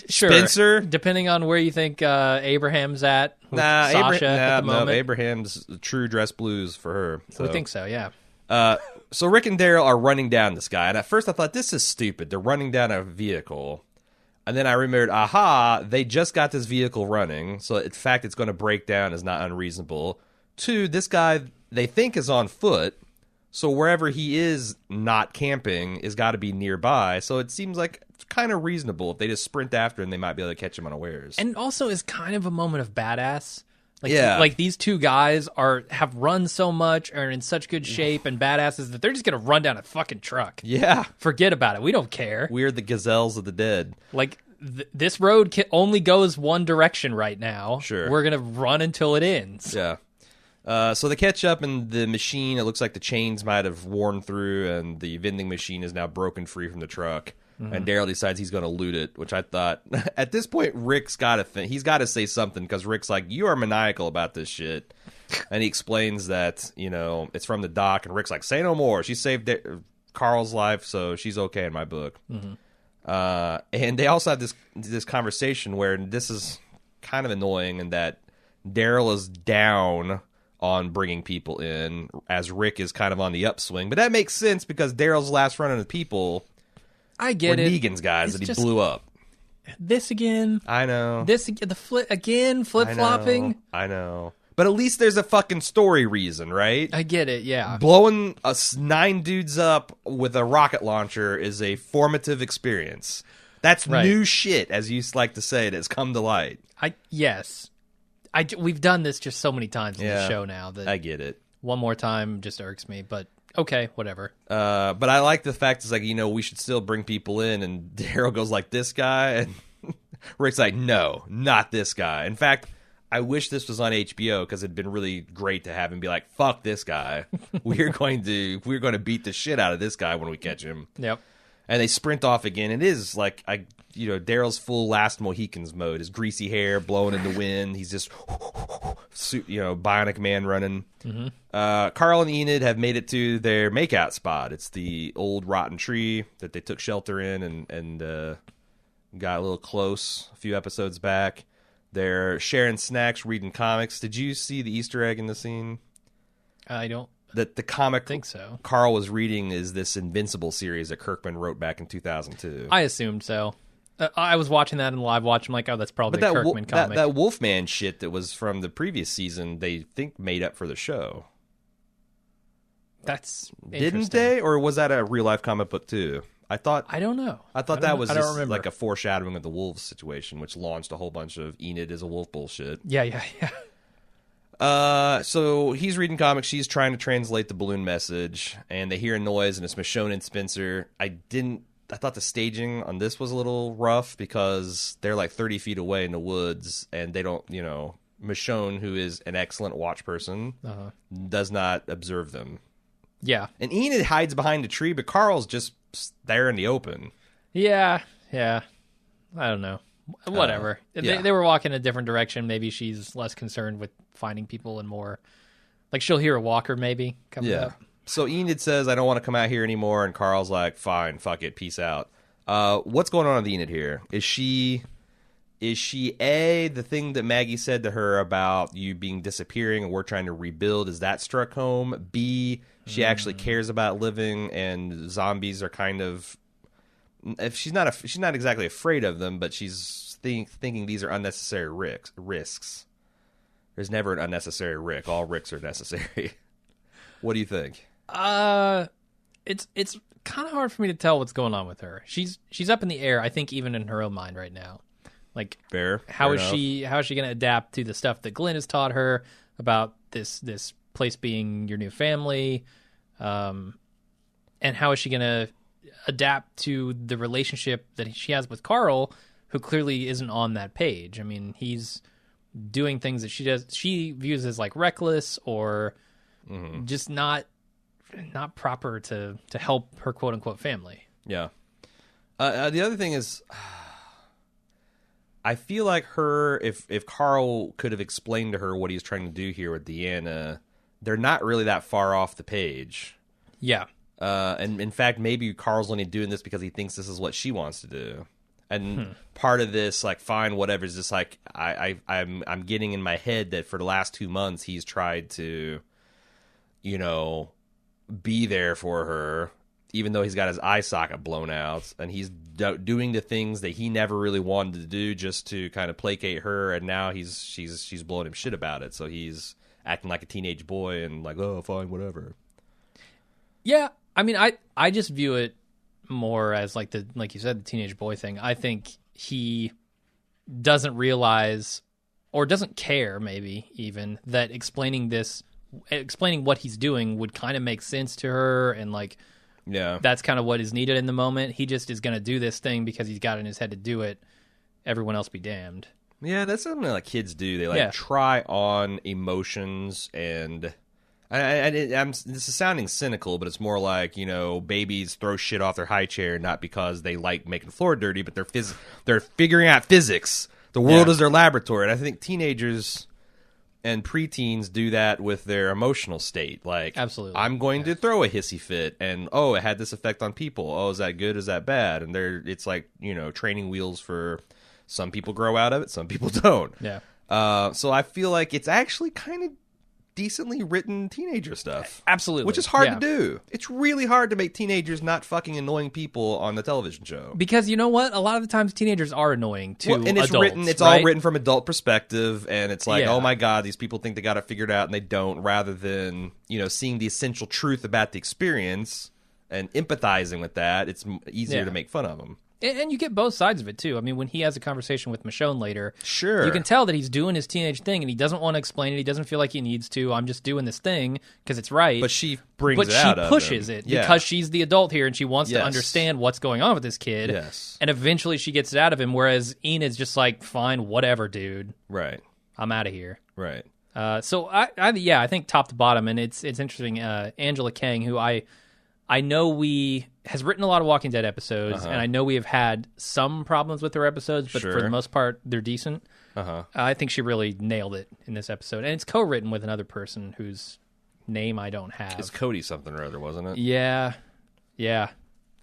Sure. Spencer, depending on where you think Abraham's at. Sasha at the moment. No, Abraham's true dress blues for her. So. We think so, yeah. So Rick and Daryl are running down this guy, and at first I thought this is stupid. They're running down a vehicle. And then I remembered, they just got this vehicle running, so in fact it's going to break down is not unreasonable. 2, this guy they think is on foot, So wherever he is not camping is got to be nearby. So it seems like it's kind of reasonable if they just sprint after him, they might be able to catch him unawares. And also is kind of a moment of badass. Like, Yeah. like these two guys have run so much, are in such good shape and badasses that they're just gonna run down a fucking truck. Yeah. Forget about it. We don't care. We're the gazelles of the dead. Like this road only goes one direction right now. Sure. We're gonna run until it ends. Yeah. So they catch up in the machine. It looks like the chains might have worn through, and the vending machine is now broken free from the truck. And Daryl decides he's going to loot it, which I thought, at this point, Rick's got to think. He's got to say something, because Rick's like, you are maniacal about this shit. And he explains that, it's from the doc, and Rick's like, say no more. She saved Carl's life, so she's okay in my book. And they also have this conversation where this is kind of annoying, in that Daryl is down on bringing people in, as Rick is kind of on the upswing. But that makes sense, because Daryl's last run on the people... I get were it. Negan's guys that he blew up. This again. I know. This flip-flopping. I know. But at least there's a fucking story reason, right? I get it, yeah. Blowing us 9 dudes up with a rocket launcher is a formative experience. That's new shit, as you used to like to say, that's come to light. Yes. We've done this just so many times in the show now that I get it. One more time just irks me, but okay, whatever. But I like the fact it's like, we should still bring people in, and Daryl goes like, this guy, and Rick's like, no, not this guy. In fact, I wish this was on HBO, because it'd been really great to have him be like, fuck this guy. We're going to beat the shit out of this guy when we catch him. Yep. And they sprint off again. It is like, Daryl's full Last Mohicans mode. His greasy hair blowing in the wind. He's just, Bionic Man running. Carl and Enid have made it to their makeout spot. It's the old rotten tree that they took shelter in and got a little close a few episodes back. They're sharing snacks, reading comics. Did you see the Easter egg in the scene? I don't. That the comic think so. Carl was reading is this Invincible series that Kirkman wrote back in 2002. I assumed so. I was watching that in the live watch. I'm like, oh, that's probably a Kirkman comic. That Wolfman shit that was from the previous season, they think made up for the show. That's didn't they, or was that a real life comic book too? I don't know. I thought that was just like a foreshadowing of the wolves situation, which launched a whole bunch of Enid as a wolf bullshit. Yeah. So he's reading comics. She's trying to translate the balloon message, and they hear a noise, and it's Michonne and Spencer. I thought the staging on this was a little rough, because they're like 30 feet away in the woods, and they don't, Michonne, who is an excellent watch person, does not observe them. Yeah. And Enid hides behind a tree, but Carl's just there in the open. Yeah. I don't know. Whatever. They were walking a different direction. Maybe she's less concerned with finding people and more... Like, she'll hear a walker, maybe, coming up. So Enid says, I don't want to come out here anymore, and Carl's like, fine, fuck it, peace out. What's going on with Enid here? Is she A, the thing that Maggie said to her about you being disappearing and we're trying to rebuild, is that struck home? B, she actually cares about living, and zombies are kind of... If she's not exactly afraid of them, but she's thinking these are unnecessary risks. There's never an unnecessary Rick. All Ricks are necessary. What do you think? It's kind of hard for me to tell what's going on with her. She's up in the air, I think, even in her own mind right now. Like, how is she going to adapt to the stuff that Glenn has taught her about this place being your new family? And how is she going to adapt to the relationship that she has with Carl, who clearly isn't on that page? I mean, he's doing things that she views as like reckless or just not proper to help her quote unquote family. Yeah. The other thing is, I feel like if Carl could have explained to her what he's trying to do here with Deanna, they're not really that far off the page. Yeah. And in fact, maybe Carl's only doing this because he thinks this is what she wants to do. And part of this, like, fine, whatever, is just like I'm getting in my head that for the last 2 months he's tried to, be there for her, even though he's got his eye socket blown out, and he's doing the things that he never really wanted to do just to kind of placate her, and now she's blowing him shit about it, so he's acting like a teenage boy and like, oh, fine, whatever. Yeah, I mean, I just view it more as like you said, the teenage boy thing. I think he doesn't realize or doesn't care, maybe even, that explaining what he's doing would kind of make sense to her, and like, yeah, that's kind of what is needed in the moment. He just is going to do this thing because he's got it in his head to do it. Everyone else be damned. Yeah, that's something like kids do. They like try on emotions, and this is sounding cynical, but it's more like, babies throw shit off their high chair not because they like making the floor dirty, but they're figuring out physics. The world is their laboratory, and I think teenagers and preteens do that with their emotional state. Like, absolutely, I'm going to throw a hissy fit, and it had this effect on people. Oh, is that good? Is that bad? And it's like, training wheels for some people grow out of it, some people don't. Yeah. So I feel like it's actually kind of decently written teenager stuff. Absolutely. Which is hard to do. It's really hard to make teenagers not fucking annoying people on the television show. Because you know what? A lot of the times teenagers are annoying to and it's adults. It's right? all written from adult perspective, and it's like, oh my God, these people think they got it figured out and they don't, rather than, seeing the essential truth about the experience and empathizing with that. It's easier to make fun of them. And you get both sides of it, too. I mean, when he has a conversation with Michonne later, sure, you can tell that he's doing his teenage thing, and he doesn't want to explain it. He doesn't feel like he needs to. I'm just doing this thing because it's right. But she brings it out of him. But she pushes it because she's the adult here, and she wants to understand what's going on with this kid. Yes. And eventually she gets it out of him, whereas Enid's just like, fine, whatever, dude. Right. I'm out of here. Right. So, I think top to bottom, and it's interesting, Angela Kang, who I know has written a lot of Walking Dead episodes, and I know we have had some problems with her episodes, but for the most part, they're decent. I think she really nailed it in this episode. And it's co-written with another person whose name I don't have. It's Cody something or other, wasn't it? Yeah.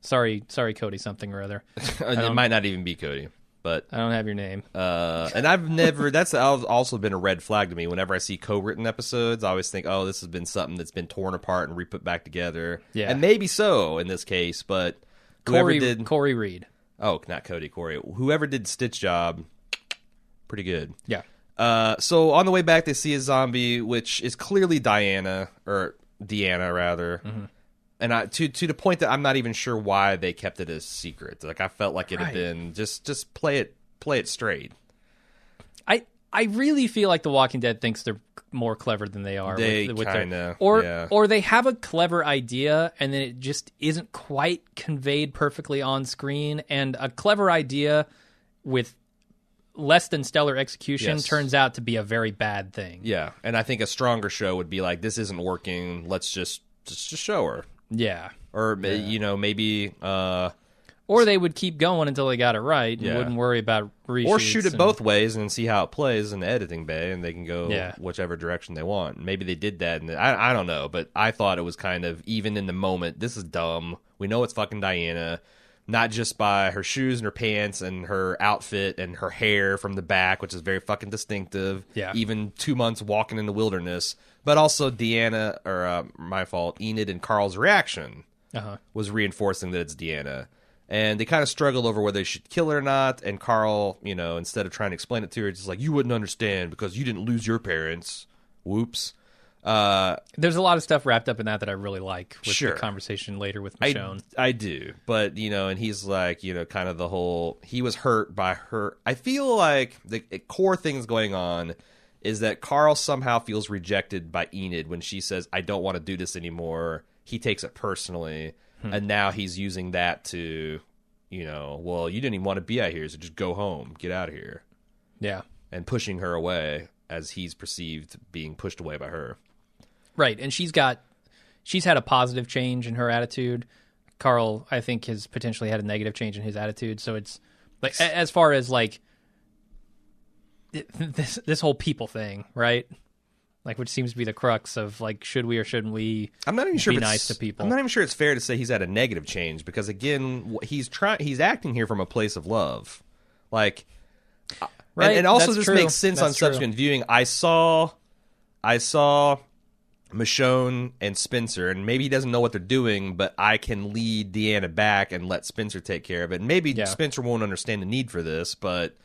Sorry, Cody something or other. It might not even be Cody. But I don't have your name. And I've never, that's also been a red flag to me. Whenever I see co-written episodes, I always think, oh, this has been something that's been torn apart and re-put back together. Yeah. And maybe so in this case, but Corey Reed. Oh, not Cody, Corey. Whoever did Stitch Job, pretty good. Yeah. So on the way back, they see a zombie, which is clearly Deanna, rather. Mm-hmm. And to the point that I'm not even sure why they kept it a secret. Like, I felt like it had been just play it straight. I really feel like The Walking Dead thinks they're more clever than they are. They kind of, or they have a clever idea and then it just isn't quite conveyed perfectly on screen. And a clever idea with less than stellar execution turns out to be a very bad thing. Yeah, and I think a stronger show would be like, this isn't working. Let's just show her. Yeah. Or, maybe... or they would keep going until they got it right and wouldn't worry about reshoots. Or shoot it both ways and see how it plays in the editing bay, and they can go whichever direction they want. Maybe they did that, and I don't know, but I thought it was kind of, even in the moment, this is dumb. We know it's fucking Diana, not just by her shoes and her pants and her outfit and her hair from the back, which is very fucking distinctive. Yeah. Even 2 months walking in the wilderness. But also Deanna, my fault, Enid and Carl's reaction was reinforcing that it's Deanna. And they kind of struggled over whether they should kill her or not. And Carl, instead of trying to explain it to her, just like, you wouldn't understand because you didn't lose your parents. Whoops. There's a lot of stuff wrapped up in that I really like with the conversation later with Michonne. I do. But, and he's like, kind of the whole, he was hurt by her. I feel like the core things going on is that Carl somehow feels rejected by Enid when she says, I don't want to do this anymore. He takes it personally. And now he's using that to, well, you didn't even want to be out here, so just go home. Get out of here. Yeah. And pushing her away as he's perceived being pushed away by her. Right. And she's had a positive change in her attitude. Carl, I think, has potentially had a negative change in his attitude. So it's like, as far as like, this whole people thing, right? Like, which seems to be the crux of like, should we or shouldn't we? I'm not even sure be nice to people. I'm not even sure it's fair to say he's had a negative change because again, he's acting here from a place of love, like, right? And also this makes sense on subsequent viewing. I saw Michonne and Spencer, and maybe he doesn't know what they're doing, but I can lead Deanna back and let Spencer take care of it. And maybe Spencer won't understand the need for this, but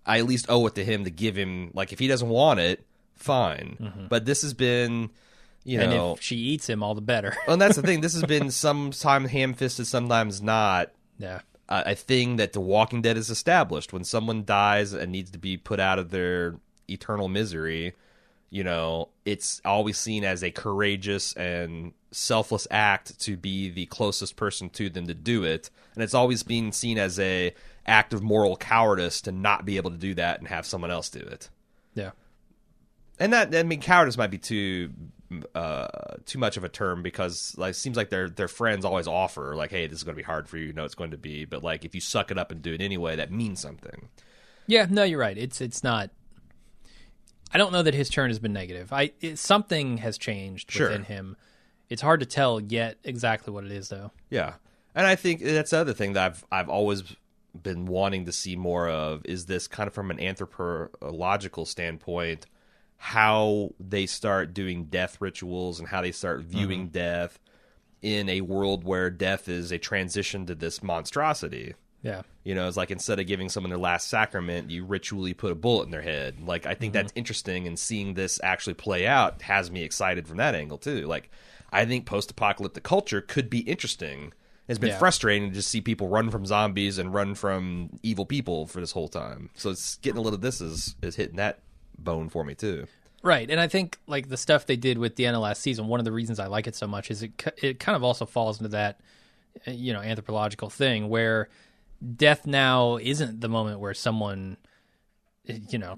I at least owe it to him to give him, like, if he doesn't want it, fine. Mm-hmm. But this has been, And if she eats him, all the better. Well, and that's the thing. This has been sometimes ham-fisted, sometimes not. Yeah. A thing that The Walking Dead has established. When someone dies and needs to be put out of their eternal misery, it's always seen as a courageous and selfless act to be the closest person to them to do it. And it's always been seen as a act of moral cowardice to not be able to do that and have someone else do it. Yeah. And cowardice might be too much of a term, because it seems like their friends always offer, like, hey, this is going to be hard for you, it's going to be, but like if you suck it up and do it anyway, that means something. Yeah, no, you're right. It's not. I don't know that his turn has been negative. Something has changed within him. It's hard to tell yet exactly what it is, though. Yeah, and I think that's the other thing that I've always been wanting to see more of, is this kind of from an anthropological standpoint, how they start doing death rituals and how they start viewing death in a world where death is a transition to this monstrosity. Yeah. It's like, instead of giving someone their last sacrament, you ritually put a bullet in their head. Like, I think that's interesting, and seeing this actually play out has me excited from that angle too. Like, I think post-apocalyptic culture could be interesting. It's been frustrating to just see people run from zombies and run from evil people for this whole time. So it's getting a little of this is hitting that bone for me too. Right, and I think like the stuff they did with the end of last season, one of the reasons I like it so much is it kind of also falls into that anthropological thing where death now isn't the moment where someone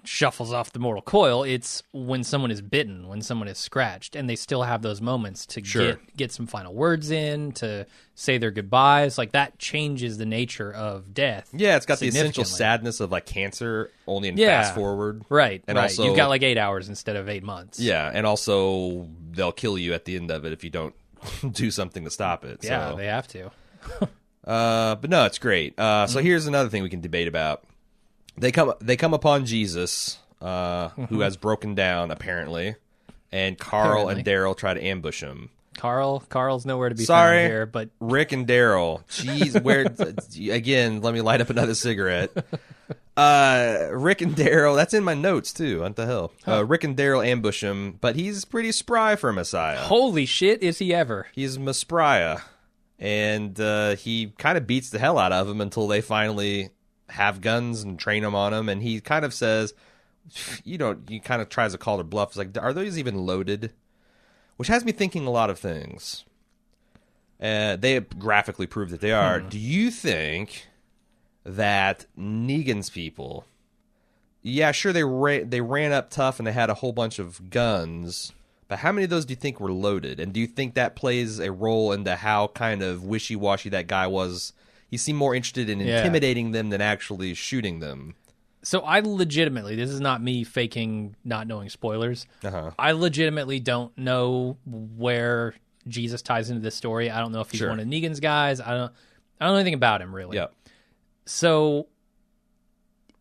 shuffles off the mortal coil. It's when someone is bitten, when someone is scratched, and they still have those moments to get some final words in, to say their goodbyes. Like, that changes the nature of death. Yeah, it's got the essential sadness of like cancer, only in fast forward. Right, and right. Also, you've got like 8 hours instead of 8 months. Yeah, and also they'll kill you at the end of it if you don't do something to stop it. Yeah, so. They have to. But no, it's great. So here's another thing we can debate about. They come upon Jesus, who has broken down apparently, and Carl and Daryl try to ambush him. Carl's nowhere to be found here, but Rick and Daryl. Jeez, where again? Let me light up another cigarette. Rick and Daryl. That's in my notes too. What the hell? Rick and Daryl ambush him, but he's pretty spry for a Messiah. Holy shit, is he ever? He's Messiah, and he kind of beats the hell out of him until they finally have guns and train them on him, and he kind of says, he kind of tries to call their bluff. It's like, are those even loaded? Which has me thinking a lot of things. They graphically prove that they are. Do you think that Negan's people, yeah, sure, they ran up tough and they had a whole bunch of guns, but how many of those do you think were loaded? And do you think that plays a role into how kind of wishy-washy that guy was? He seemed more interested in intimidating them than actually shooting them. So I legitimately, this is not me faking not knowing spoilers. I legitimately don't know where Jesus ties into this story. I don't know if he's one of Negan's guys. I don't know anything about him, really. Yep. So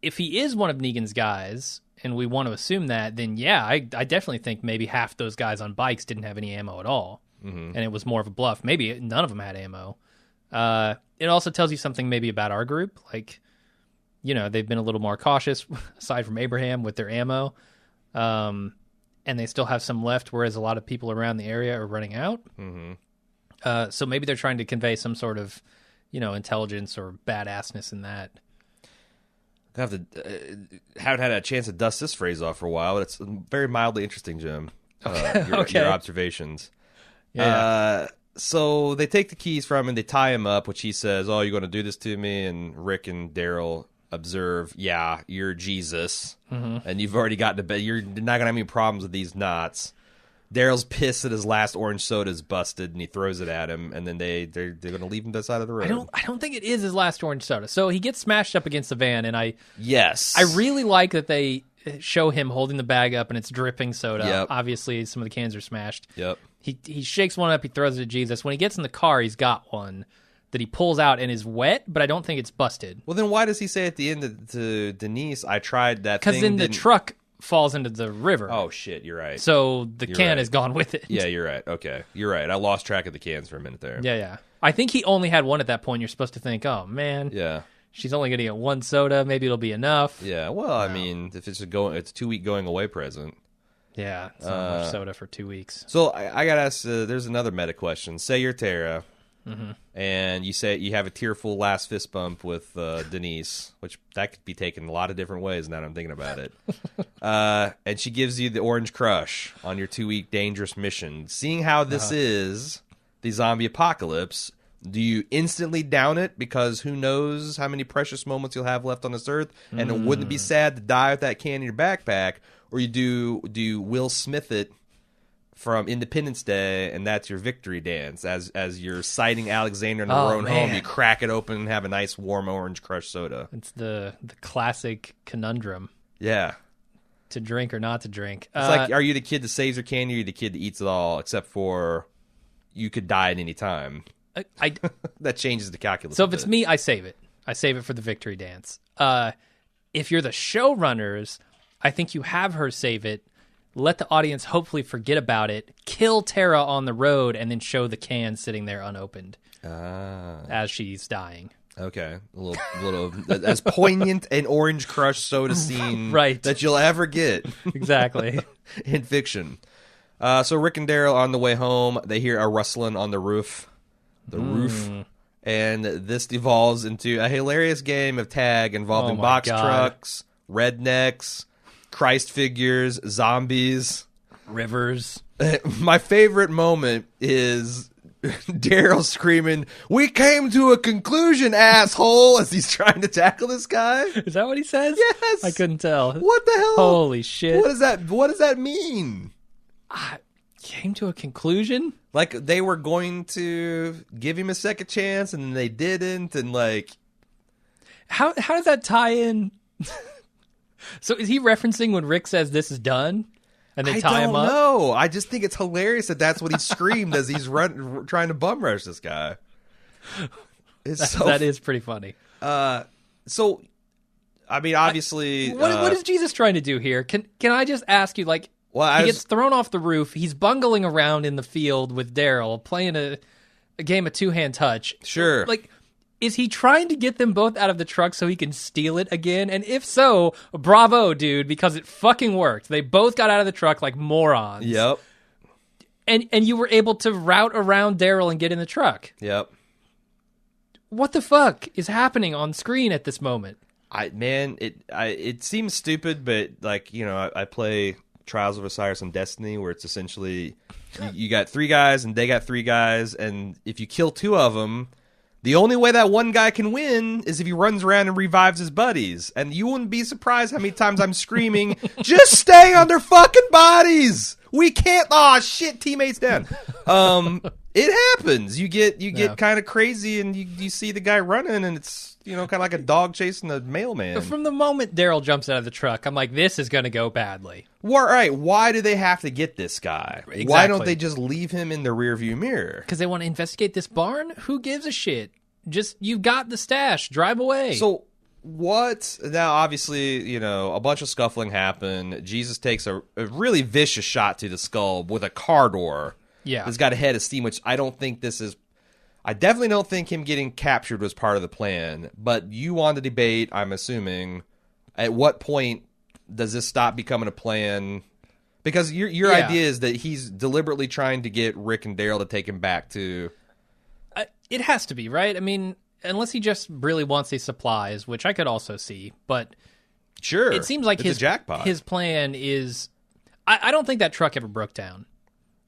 if he is one of Negan's guys, and we want to assume that, then yeah, I definitely think maybe half those guys on bikes didn't have any ammo at all. And it was more of a bluff. Maybe none of them had ammo. It also tells you something maybe about our group. Like, they've been a little more cautious, aside from Abraham, with their ammo. And they still have some left, whereas a lot of people around the area are running out. So maybe they're trying to convey some sort of, intelligence or badassness in that. I haven't had a chance to dust this phrase off for a while, but it's very mildly interesting, Jim. Your observations. Yeah. So they take the keys from him, they tie him up, which he says, "Oh, you're going to do this to me?" And Rick and Daryl observe, "Yeah, you're Jesus, and you've already gotten to bed. You're not going to have any problems with these knots." Daryl's pissed that his last orange soda is busted, and he throws it at him. And then they're going to leave him to the side of the road. I don't think it is his last orange soda. So he gets smashed up against the van, and I really like that they show him holding the bag up, and it's dripping soda. Yep. Obviously, some of the cans are smashed. Yep. He shakes one up, he throws it at Jesus. When he gets in the car, he's got one that he pulls out and is wet, but I don't think it's busted. Well, then why does he say at the end to Denise, "I tried that thing"? Because then the truck falls into the river. Oh, shit, you're right. So the can is gone with it. Yeah, you're right. Okay, you're right. I lost track of the cans for a minute there. Yeah. I think he only had one at that point. You're supposed to think, oh, man. Yeah. She's only going to get one soda. Maybe it'll be enough. Yeah, well, I mean, if it's a 2-week going away present. Yeah, it's not much soda for 2 weeks. So I got to ask, there's another meta question. Say you're Tara, and you say you have a tearful last fist bump with Denise, which that could be taken a lot of different ways now that I'm thinking about it. And she gives you the orange crush on your 2-week dangerous mission. Seeing how this is the zombie apocalypse, do you instantly down it because who knows how many precious moments you'll have left on this earth, and it wouldn't be sad to die with that can in your backpack? Or you do Will Smith it from Independence Day, and that's your victory dance. As you're sighting Alexander in her own home, you crack it open and have a nice warm orange crush soda. It's the classic conundrum. Yeah. To drink or not to drink. It's like, are you the kid that saves your candy or are you the kid that eats it all, except for you could die at any time? That changes the calculus. So if it's me, I save it. I save it for the victory dance. If you're the showrunners, I think you have her save it, let the audience hopefully forget about it, kill Tara on the road, and then show the can sitting there unopened as she's dying. Okay, a little as poignant an orange crush soda scene that you'll ever get. Exactly. In fiction. So Rick and Daryl on the way home, they hear a rustling on the roof. And this devolves into a hilarious game of tag involving box trucks, rednecks, Christ figures, zombies, rivers. My favorite moment is Daryl screaming, "We came to a conclusion, asshole," as he's trying to tackle this guy. Is that what he says? Yes. I couldn't tell. What the hell? Holy shit. What does that mean? Came to a conclusion? Like they were going to give him a second chance and they didn't, and like how does that tie in? So is he referencing when Rick says this is done? And they tie him up? No, I just think it's hilarious that's what he screamed as he's trying to bum rush this guy. That is pretty funny. So, I mean, obviously, what is Jesus trying to do here? Can I just ask you, like, he gets thrown off the roof. He's bungling around in the field with Daryl, playing a game of two-hand touch. Sure. Like, is he trying to get them both out of the truck so he can steal it again? And if so, bravo, dude, because it fucking worked. They both got out of the truck like morons. Yep. And you were able to route around Daryl and get in the truck. Yep. What the fuck is happening on screen at this moment? It seems stupid, but like, you know, I play Trials of Osiris and Destiny, where it's essentially you got 3 guys and they got 3 guys, and if you kill 2 of them, the only way that one guy can win is if he runs around and revives his buddies. And you wouldn't be surprised how many times I'm screaming, "Just stay on their fucking bodies! We can't." Oh shit, teammates down. It happens. You get kind of crazy, and you see the guy running, and it's, you know, kind of like a dog chasing a mailman. From the moment Daryl jumps out of the truck, I'm like, this is going to go badly. Well, right. Why do they have to get this guy? Exactly. Why don't they just leave him in the rearview mirror? Because they want to investigate this barn? Who gives a shit? Just, you got the stash. Drive away. So what? Now, obviously, you know, a bunch of scuffling happened. Jesus takes a really vicious shot to the skull with a car door. Yeah. It's got a head of steam, which I definitely don't think him getting captured was part of the plan. But you want to debate, I'm assuming, at what point does this stop becoming a plan? Because your idea is that he's deliberately trying to get Rick and Daryl to take him back to... It has to be, right? I mean, unless he just really wants these supplies, which I could also see. But sure, it seems like his jackpot. His plan is... I don't think that truck ever broke down.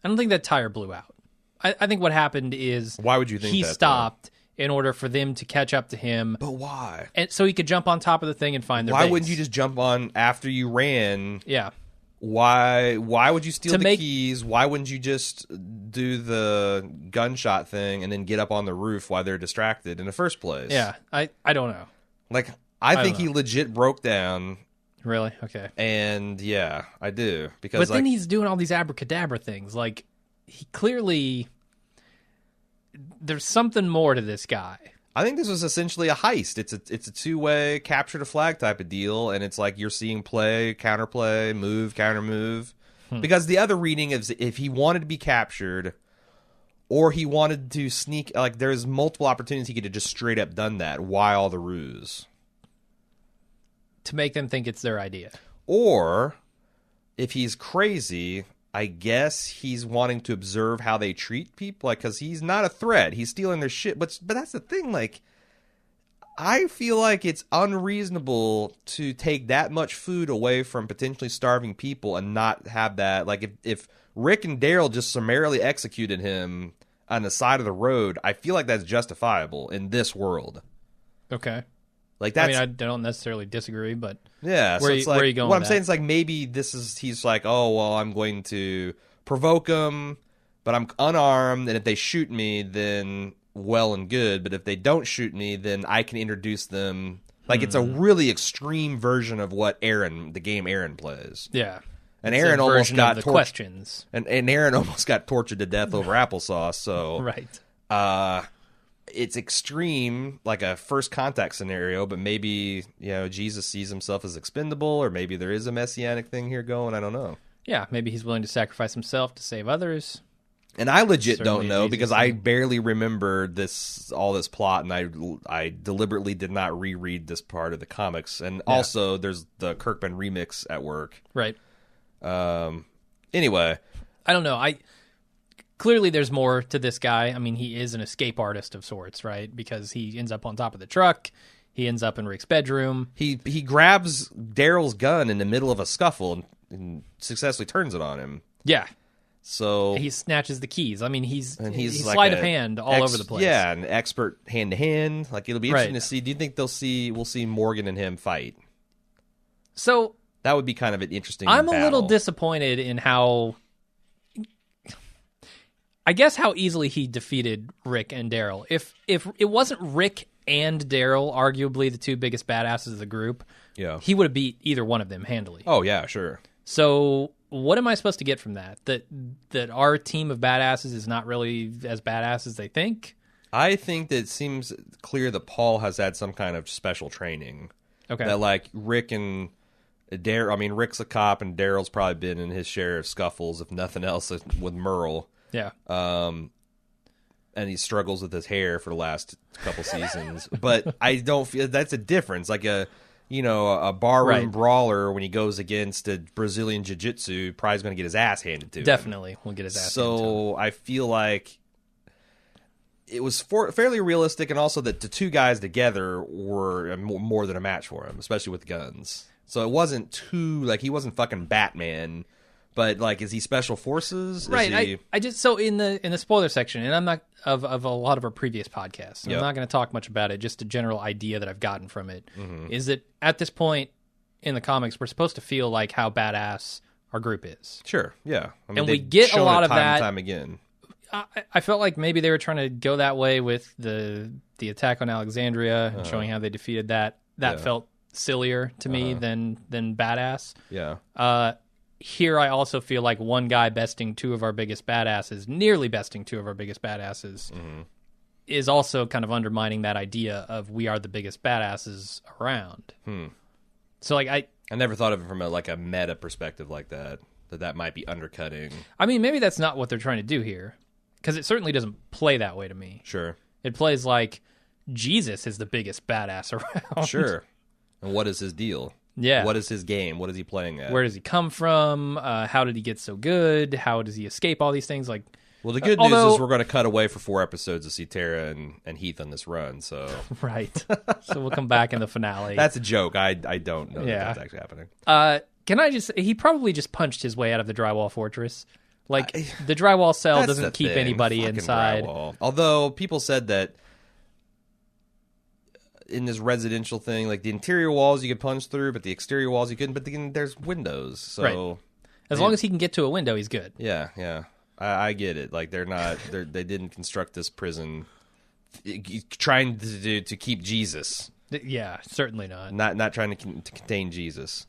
I don't think that tire blew out. I think what happened is... Why would you think he that, stopped in order for them to catch up to him. But why? And so he could jump on top of the thing and find their base. Why wouldn't you just jump on after you ran? Yeah. Why would you steal the keys? Why wouldn't you just do the gunshot thing and then get up on the roof while they're distracted in the first place? Yeah, I don't know. Like, I think he legit broke down. Really? Okay. And yeah, I do. Because then he's doing all these abracadabra things. Like, he clearly... There's something more to this guy. I think this was essentially a heist. It's a 2-way capture the flag type of deal, and it's like you're seeing play, counterplay, move, counter move. Because the other reading is if he wanted to be captured, or he wanted to sneak, like there's multiple opportunities he could have just straight up done that. Why all the ruse? To make them think it's their idea. Or if he's crazy, I guess he's wanting to observe how they treat people, like, because he's not a threat. He's stealing their shit. But that's the thing, like, I feel like it's unreasonable to take that much food away from potentially starving people and not have that. Like, if Rick and Daryl just summarily executed him on the side of the road, I feel like that's justifiable in this world. Okay. Like, that's, I don't necessarily disagree, but yeah. where, So it's where like, are you going what I'm with saying that? is like maybe he's like, oh well, I'm going to provoke them, but I'm unarmed, and if they shoot me, then well and good. But if they don't shoot me, then I can introduce them. Like, it's a really extreme version of what the game Aaron plays. Yeah. And It's a Aaron almost version got of the questions. and Aaron almost got tortured to death over applesauce. So Right. it's extreme, like a first contact scenario, but maybe, Jesus sees himself as expendable, or maybe there is a messianic thing here going. I don't know. Yeah, maybe he's willing to sacrifice himself to save others. And I legit Certainly don't know Jesus because thing. I barely remember all this plot, and I deliberately did not reread this part of the comics. And also, there's the Kirkman remix at work. Right. Anyway, I don't know. Clearly there's more to this guy. I mean, he is an escape artist of sorts, right? Because he ends up on top of the truck. He ends up in Rick's bedroom. he grabs Daryl's gun in the middle of a scuffle and successfully turns it on him. Yeah. So He snatches the keys. I mean, he's like sleight a of hand all over the place. Yeah, an expert hand to hand. Like, it'll be interesting Right. to see. Do you think we'll see Morgan and him fight? So That would be kind of an interesting I'm battle. a little disappointed in how easily he defeated Rick and Daryl. If it wasn't Rick and Daryl, arguably the two biggest badasses of the group, Yeah. he would have beat either one of them handily. Oh, yeah, sure. So what am I supposed to get from that? That our team of badasses is not really as badass as they think? I think that it seems clear that Paul has had some kind of special training. Okay. That, like, Rick and Daryl, I mean, Rick's a cop, and Daryl's probably been in his share of scuffles, if nothing else, with Merle. Yeah. And he struggles with his hair for the last couple seasons. But I don't feel that's a difference. Like a barroom Right. brawler, when he goes against a Brazilian jiu-jitsu, probably is going to get his ass handed to him. Definitely will get his ass handed to him. So I feel like it was fairly realistic, and also that the two guys together were more than a match for him, especially with guns. So it wasn't he wasn't fucking Batman. But, like, is he special forces? Right. Is he... I just so in the spoiler section, and I'm not of a lot of our previous podcasts. Yep. I'm not going to talk much about it. Just a general idea that I've gotten from it Mm-hmm. is that at this point in the comics, we're supposed to feel like how badass our group is. Sure, yeah. I mean, And we they've get a shown lot it of time that. and time again. I felt like maybe they were trying to go that way with the attack on Alexandria and showing how they defeated that. That Yeah. felt sillier to me than badass. Yeah. Here, I also feel like one guy besting two of our biggest badasses, nearly besting two of our biggest badasses, is also kind of undermining that idea of we are the biggest badasses around. So, like, I never thought of it from a meta perspective like that. That might be undercutting. I mean, maybe that's not what they're trying to do here, because it certainly doesn't play that way to me. Sure. It plays like Jesus is the biggest badass around. Sure. And what is his deal? Yeah. What is his game? What is he playing at? Where does he come from? How did he get so good? How does he escape all these things? Like, Well, the good news is we're going to cut away for 4 episodes to see Tara and Heath on this run. So right. So we'll come back in the finale. that's a joke. I don't know that that's actually happening. Can I just? He probably just punched his way out of the drywall fortress. Like the drywall cell That's doesn't the keep thing, anybody fucking inside. drywall. Although people said that in this residential thing, like the interior walls you could punch through, but the exterior walls you couldn't. But then there's windows, so Right. As long as he can get to a window, he's good. yeah. I get it. Like they didn't construct this prison trying to keep Jesus, Yeah, certainly not. not trying to contain Jesus.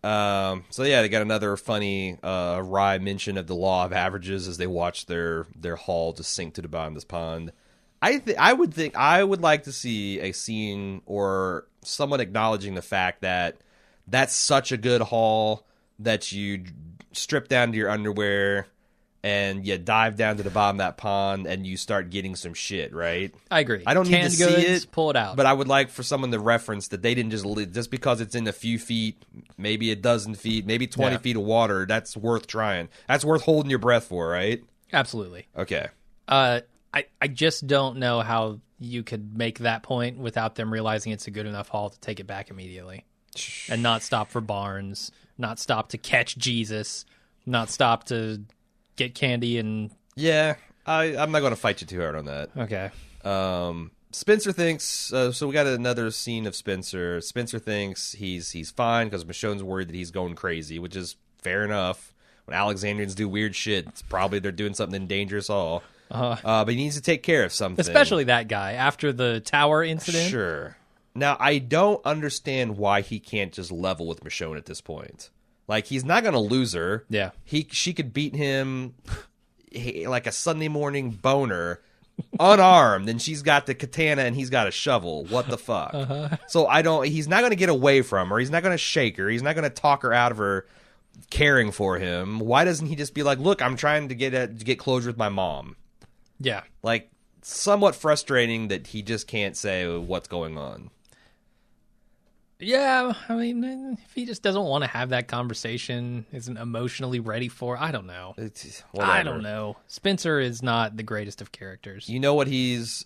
So yeah, they got another funny wry mention of the law of averages as they watch their haul just sink to the bottom of this pond. I would like to see a scene or someone acknowledging the fact that that's such a good haul that you strip down to your underwear and you dive down to the bottom of that pond and you start getting some shit, right? I agree. I don't need to Canned see goods, it, pull it out. but I would like for someone to reference that they didn't just because it's in a few feet, maybe a dozen feet, maybe 20 feet of water, that's worth trying. That's worth holding your breath for, right? Absolutely. Okay. I just don't know how you could make that point without them realizing it's a good enough haul to take it back immediately. And not stop for Barnes, not stop to catch Jesus, not stop to get candy and... Yeah, I'm not going to fight you too hard on that. Okay. Spencer thinks... so we got another scene of Spencer. Spencer thinks he's fine because Michonne's worried that he's going crazy, which is fair enough. When Alexandrians do weird shit, it's probably they're doing something dangerous all. But he needs to take care of something. Especially that guy, after the tower incident. Sure. Now, I don't understand why he can't just level with Michonne at this point. Like, he's not going to lose her. Yeah. She could beat him like a Sunday morning boner, unarmed, and she's got the katana and he's got a shovel. What the fuck? So he's not going to get away from her. He's not going to shake her. He's not going to talk her out of her caring for him. Why doesn't he just be like, look, I'm trying to get closure with my mom? Yeah. Like, somewhat frustrating that he just can't say what's going on. Yeah, I mean, if he just doesn't want to have that conversation, isn't emotionally ready for it, I don't know. Whatever. I don't know. Spencer is not the greatest of characters. You know what he's